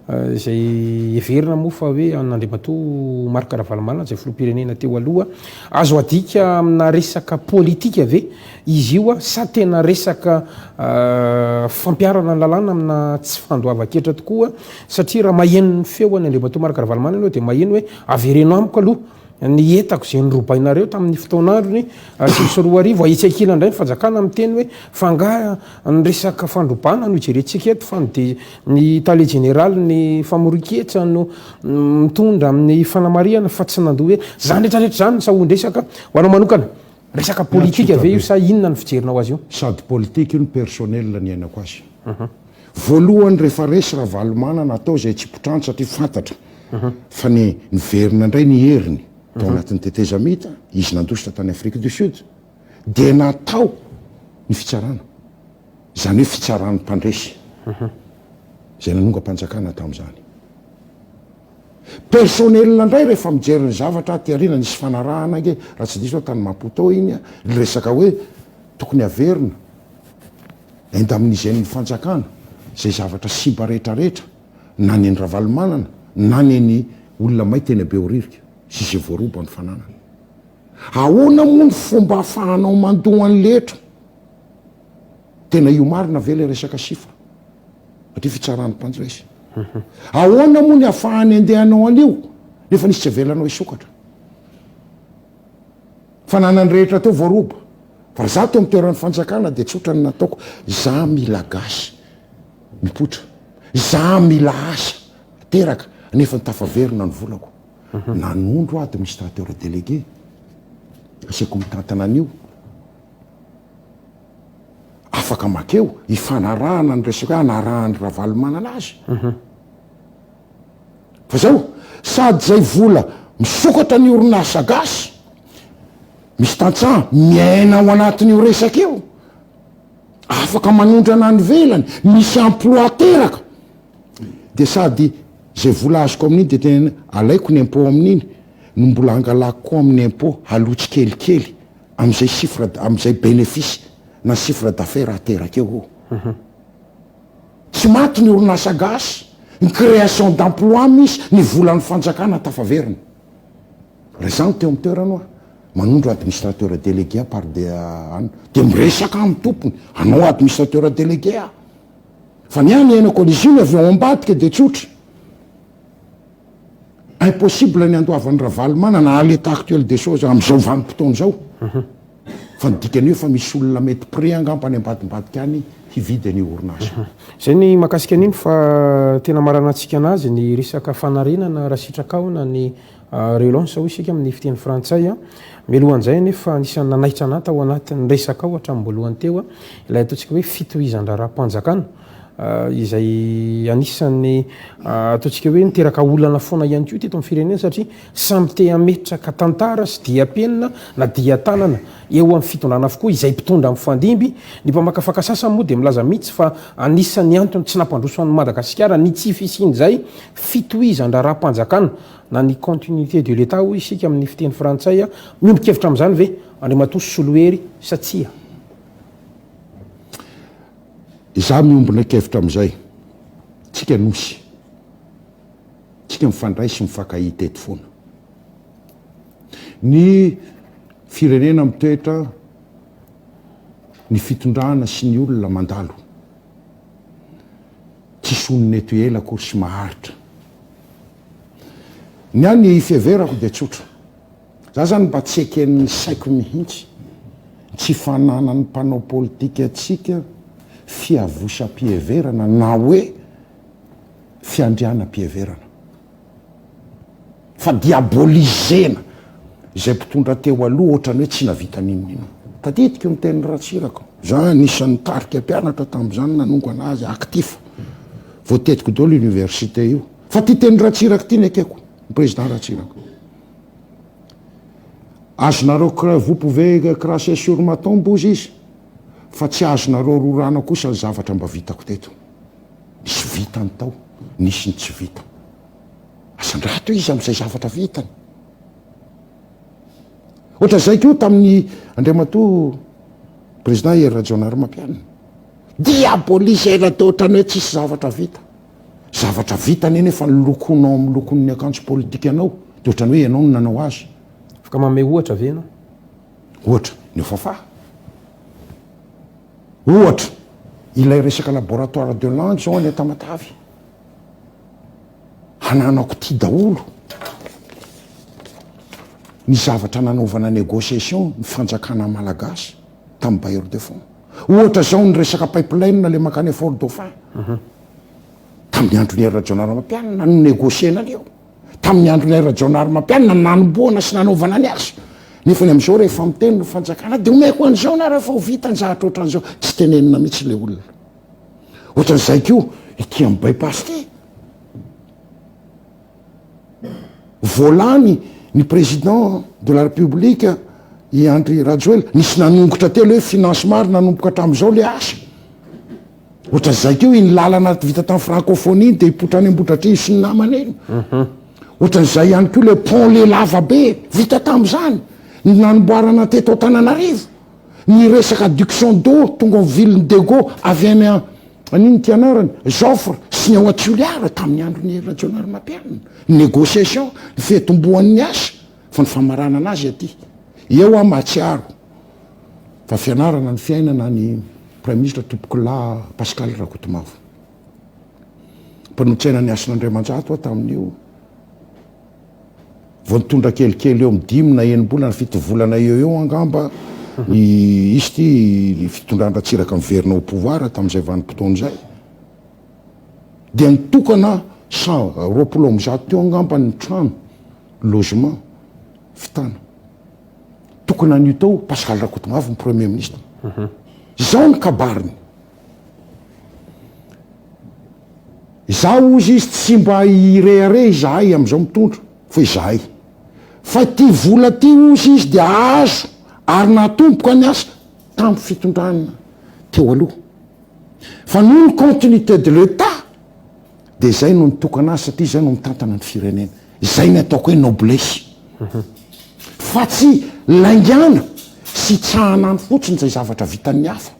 zay everina moa fa hoe an'Andriamatoa Marc Ravalomanana zay filoham-pirenena teo aloha azo adika amina resaka politika ve izy io sa tena resaka fampiarana ny lalàna amina tsy fandoava-ketra tokoa satria raha maheno ny feo any Andriamatoa Marc Ravalomanana aloha dia maheno hoe avereno amiko aloha ny etako zay nyrobainareo tamin'ny fotoan'androny sy roa arivo aitsakila indray ny fanjakana amiteny hoe fanga ny resaka fandrobana no ijerentsika eto fa ny tale général ny famoriketra no mitondra amin'ny fanamariana fa tsy nandoa hoe zany rehetrarehetra zany ny sahondresaka ho anao manokana resaka politika ave io sa inona ny fijerinao azy io sady politika io ny personnel ny ainako azy voalohany rehefa resy Ravalomanana atao zay tsy potrano satria fantatra fa ny verina indray ny heriny tao anatin'ny tetezamita izy nandositra tany Afrique du Sud dia natao ny fitsarana zany hoe fitsarany mpandresy zay nanonga-panjakana tamin'izany personnel indray rehefa mijery ny zavatra tiarina nisy fanarahana nge raha tsy diso tany Maputo iny resaka hoe tokony averina enda amin'izay fanjakana zay zavatra simba rehetrarehetra na ny Ravalomanana na ny olona may tena be oririka sy zay voaroba ny fananana ahoana moa ny fomba ahafahanao mandohany letra tena io marina ve le resaka sifra satria fitsarany mpanjresy ahoana moa ny ahafahany andehanao an'io nefa nisy tsy avelanao isokatra fananany rehetra teo voaroba fa raha za teo amin'ny toeran'ny fanjakana dia tsotra ny nataoko za mila gasy mipotra za mila asa teraka nefa ny tafaverina ny volako nanondro aho administrateur délégué asiako mitantana an'io afaka makeo ifanarahana ny resaka hoe anarahany Ravalomanana azy fa zao sady zay vola misokatra ny orinasa gasy misy tantsaha miaina ao anatin'io resaka io afaka manondrana ny velany misy emploi teraka dia sady zay vola azoko amin'iny dia tena alaiko ny impôt amin'iny no mbola angalako koa amin'ny impôt halotsy kelikely am'izay chiffre am'izay bénéfice na chiffre d'affaires ateraka eo tsy maty ny orinasa gasy ny création d'emploi misy ny volan'ny fanjakana tafaverina raha zany teo amin'ny toerana manondro administrateur délégué par dia miresaka amin'ny tompony anao administrateur délégué fa ny any hainako izy io avy ao ambadika dia tsotra impossible ny andoavan'ny Ravalomanana à l'état actuel des choses am'izao vanim-potoana zao fa ny dikan'io fa misy olona mety pré angampany ambadimbadika any hividy ny orinasa zay ny makasika an'iny fa tena marana antsika anazy ny resaka fanarenana raha sitraka ao na ny relance ho isika amin'ny fiteny frantsay mialohan'izay nefa anisan'ny nanaitra anahy tao anatin'ny resaka ao hatramin'ny teo ilay ataontsika hoe fitohizan-draharaha-mpanjakana izay anisan'ny ataontsika hoe niteraka olana foana ihany koa teto amin'ny firenena satria samy te hametraka tantara sy dia penina na dia tanana eo amin'ny fitondrana avokoa izay mpitondra amin'ny fandimby ny mpamakafaka sasany moa dia milaza mihitsy fa anisan'ny antony tsy nampandroso an'ny Madagasikara ny tsy fisian'izay fitohizan-draharaha-mpanjakana na ny continuité de l'état ho isika amin'ny fiteny frantsay miombon-kevitra amin'izany ve Andriamatoa Soloery satsia za miombona kevitra amin'izay tsika nosy tsika mifandray sy mifankahita eto foana ny firenena mitoetra ny fitondrana sy ny olona mandalo tsisy onona eto ela akory sy maharitra ny any fiheverako dia tsotra za zany mba tsy eken'ny saiko mihitsy tsy fananany mpanao politika atsika fiavosa-piheverana na hoe fiandriana-piheverana fa diabolisena izay mpitondra teo aloha ohatrany hoe tsy navita ninonino tadidiko miteny ratsirako za nisan'ny tarika mpianatra tamin'izany nanongo anazy actif voatetiko dao l'université io fa ty teny ratsirako ty ny akeko ny président ratsirako azonareo vous pouvez cracher sur ma tombe ozy izy fa tsy azonareo rorana kosa ny zavatra mba vitako teto nisy vitany tao nisy ny tsy vita asandrato izy am'izay zavatra vitany ohatra zay keo tamin'ny Andriamatoa président Hery Rajaonary Mampianina diabolisena teo ohatrany hoe tsisy zavatra vita zavatra vitany eny efa nilokonao amin'ny lokon'ny akanjo politika anao de ohatrany hoe ianao no nanao azy afaka manome ohatra ve anao ohatra ny fafa ohatra ilay resaka laboratoire de lange zao any Tamatavy hananako ty daholo ny zavatra nanaovana négociation ny fanjakana malagasy tamin'ny bailleur de fonds ohatra zao ny resaka pipeline le makany Fort Dauphin tamin'ny andron'ny Rajonary Mampianina no négociena an'io tamin'ny andron'ny Rajonary Mampianina nanomboana sy nanaovana ny azy nefa ny am'izao rehefa miteny no fanjakana de omeko an'izao na rehefa ho vita ny zavatra ohatran'izao tsy tenenina mihitsy le olona ohatran'izay ko ity amin'ny bypass ty volany ny président de la république i Andry Rajoelina nisy nanongotra telo hoe financement nanomboka hatramin'izao le asa ohatran'izay keo iny lalana vita tamin'ny francophonie de hipotra any Ambohidratrimo sy ny namany eny ohatran'izay ihany koa le pont le lava be vita tamin'izany ny nanomboarana teto Antananarivo ny resaka adduction d'eau tonga amin'ny ville de Gaulle avy any aniny ty anarany Joffre sy ny ao Atsioliara tamin'ny andron'ny Rajonary Mampianina négociation ny fetombohan'ny asa fa ny famarana anazy aty eo a Matsiaro fa fianarana ny fiainana ny premier ministre Topokola Pascal Rakotomavo mpanotsaina ny asan'Andriamanjato tamin'io vao nitondra kelikely eo amin'ny 5 na 9 bolana 7 volana eo angamba izy ty fitondran-dratsiraka miverina au pouvoir tamin'izay vanim-potoana zay dia nitokana 120 teo angamba ny trano logement fitana tokana an'io tao Pascal Rakotomavo ny premier ministre zao ny kabariny zaho izy tsy mba ireare izahay am'izao mitondra fa izahay fa ty vola ty ozy izy de azo ary natomboka ny asa tamin'ny fitondrana teo aloha fa noho ny continuité de l'état de zay no nitokana azy satria zay no mitantana ny firenena zay ny ataoko hoe noblesse fa tsy laingana sy tsahanany fotsiny zay zavatra vitan'ny hafa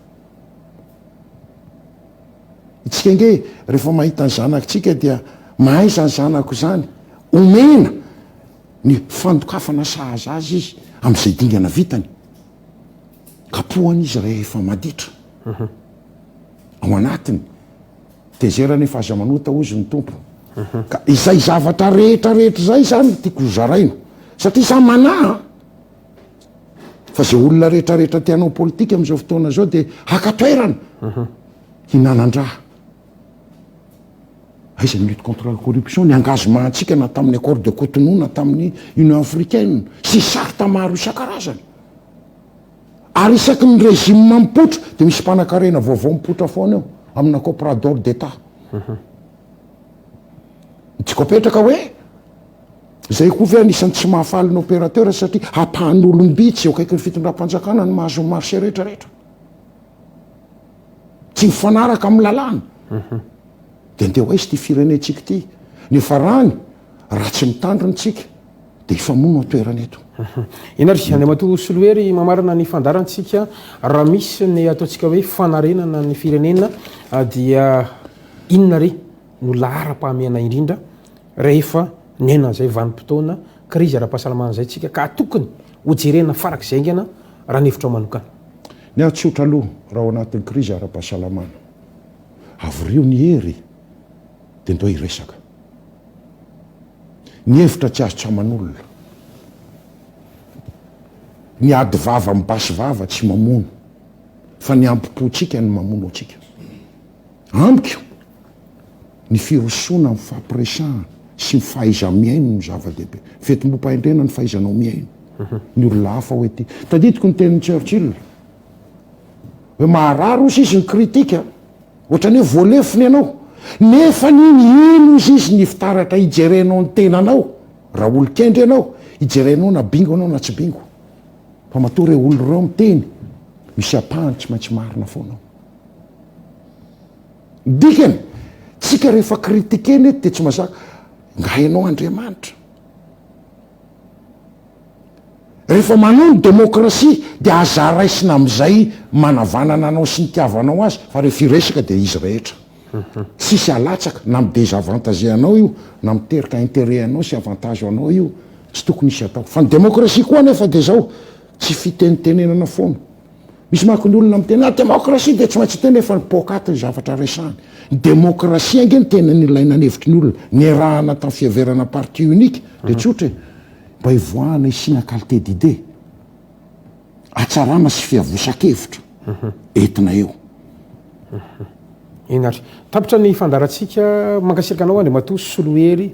itsika nge rehefa mahita ny zanakitsika dia mahay zany zanako zany omena ny fandokafana sahaza azy izy am'izay dingana vitany kapohany izy rehefa maditra ao anatiny tezerany efa aza manota ozy ny tompo ka izay zavatra rehetrarehetra zay zany tiako zaraina satria sa mana fa zay olona rehetrarehetra tianao politika am'izao fotoana zao de hakatoerana hinanan-draha aiza ny lutte contre la corruption ny engagement-ntsika na tamin'ny accord de Cotonou na tamin'ny Union africaine sy sarta maro isan-karazany ary isaky ny régime mampipotra de misy mpanan-karena vaovao mipotra foana eo amina coopérador d'état tsy kopetraka hoe zay koa ve anisan'ny tsy mahafaly ny opérateur satria hapahan'ny olombitsy eo akaiky ny fitondram-panjakana ny mahazo marché rehetrarehetra tsy mifanaraka amin'ny lalàna de ndeha ho aizy ty firenentsika ty nefa rany raha tsy mitandronytsika de hifamono toerana eto inary andriamatoa Soloery mamarina ny fandarantsika raha misy ny ataontsika hoe fanarenana ny firenena dia inona re no lahara-pahamehana indrindra rehefa nenan'izay vanim-potoana krizy ara-pahasalamana zay tsika ka tokony hojerena farak'izay aingana raha nefitra ao manokana ny atsotra aloha raha ao anatin'ny krizy ara-pahasalamana avorio ny hery de ndao iresaka ny hevitra tsy azo tsaman'olona ny ady vava mibasy vava tsy mamono fa ny ampipotsika ny mamono atsika amiko ny firosoana ny fampiresahana sy ny fahaiza miaino ny zava-dehibe fetim-bo-pahendrena ny fahaizanao miaino ny olona hafa hoe ty tadidiko ny tenin'ny Churchill hoe maharary ozy izy ny kritika ohatrany hoe voalefiny ianao nefa niny ino izy izy ny fitaratra ijerenao ny tenanao raha olo-kendry ianao ijerenao na bingo anao na tsy bingo fa matoa re olo reo miteny misy apahany tsy maintsy marina foanao dikany tsika rehefa kritikeny ety de tsy mazaka nga hainao Andriamanitra rehefa manao ny demokrasia de aza raisina am'izay manavanana anao sy nitiavanao azy fa rehefa iresaka de izy rehetra sisy alatsaka na midesavantage anao io na miterika intérêt anao sy avantage anao io tsy tokony isy atao fa ny démocratie koa nefa de zao tsy fitenitenenana foana misy manko ny olona mitena démocratie de tsy maintsy tena efa nypokaty ny zavatra resany ny démocratie ange ny tena ny ilainanevitry ny olona ny erahana tamin'ny fiaverana parti unique de tsotra mba hivoahana isina qualité d'idée atsarana sy fiavosakevitra entina eo inatry tapitra ny fandaratsika mankasirika anao andre mato solohery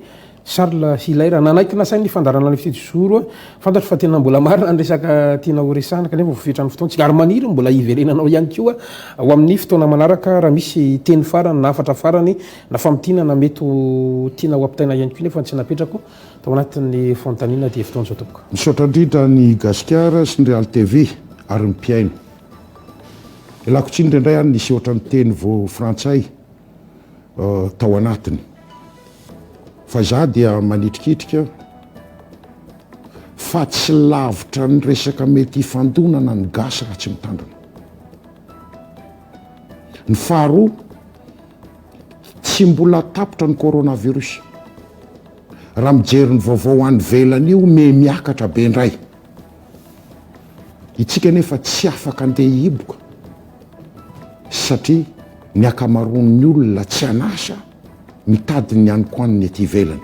Charles Hilaire nanaiky nasainy ny fandarana ny fitezoro fantatro fa tena mbola marina ny resaka tiana ho resana kanefa voafetrany fotoantsika ary maniry mbola hiverenanao ihany koa ao amin'ny fotoana manaraka raha misy teny farany na afatra farany na famitiana na mety tiana ho ampitaina ihany koa nefa tsy napetrako tao anatin'ny fontanina dia fotoana zao tompoko misaotra indrindra ny gasikara sy ny Real TV ary mpiaino ilakotsiny indraindray any nisy ohatran'ny teny vo frantsay tao anatiny fa za dia manitrikitrika fa tsy lavitra ny resaka mety hifandonana ny gasy raha tsy mitandrina ny faharoa tsy mbola tapitra ny coronavirus raha mijery ny vaovao any velany io miakatra be ndray itsika nefa tsy afaka andeha hiboka satria ny akamaroan'ny olona tsy anasa mitady ny aniko aniny ety ivelany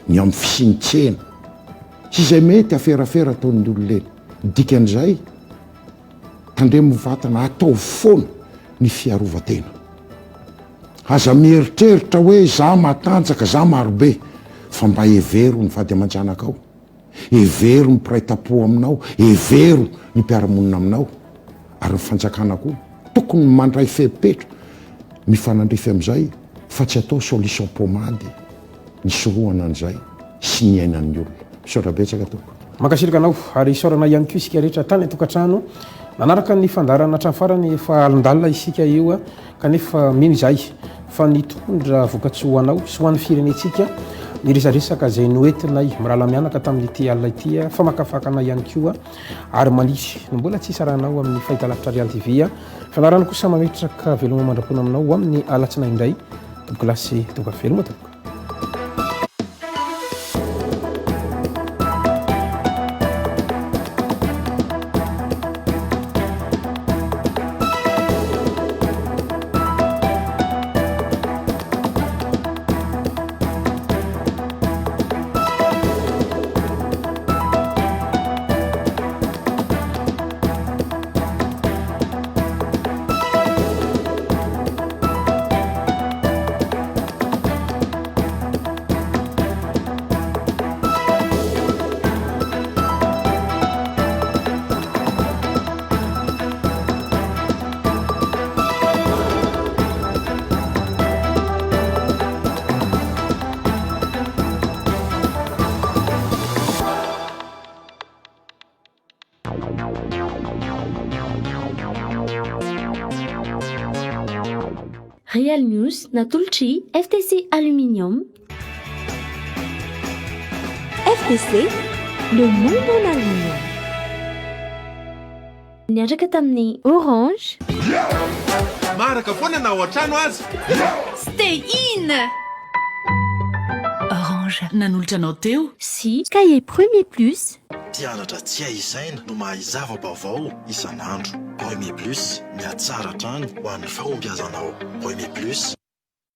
ny amin'ny fisinitsena tsy izay mety aferafera ataon'ny ololeny dikan'izay tandremo vatana atao foana ny fiarovatena aza mieritreritra hoe za matanjaka za marobe fa mba hevero ny vady aman-janakao hevero ny piraita-po aminao hevero ny mpiaramonina aminao ary ny fanjakana koa tokony mandray fepetra mifanandrify amin'izay fa tsy atao solution pomady ny sorohana an'izay sy ny ainan'ny olona misaotra betsaka toko mankasirika anao ary isaorana ihany koa isika rehetra tany atokantrano manaraka ny fandarana hatrany farany efa alindalina isika io kanefa mino izay fa nitondra voka-tsy ho anao sy ho an'ny firenetsika ny resaresaka zay noentinay mirala mianaka tamin'nyity alina ity fa makafakana ihany koa ary manisy no mbola tsy isaranao amin'ny fahitalavitra Real TV fanarana kosa mametraka veloma mandrapona aminao amin'ny alatsinainy indray toboka lasy toka veloma toboka Real News natolotry FTC Aluminium. FTC, le monde en aluminium. Niaraka tamin'ny Orange. Maraka foana na ao an-trano azy. Stay in. Orange nanolotra anao teo. Si, Cahier Premier Plus. Mpianatra tsy aisaina no mahay zava-baovao isan'andro. Premier Plus, miatsara trano ho an'ny fahombiazanao. Premier Plus,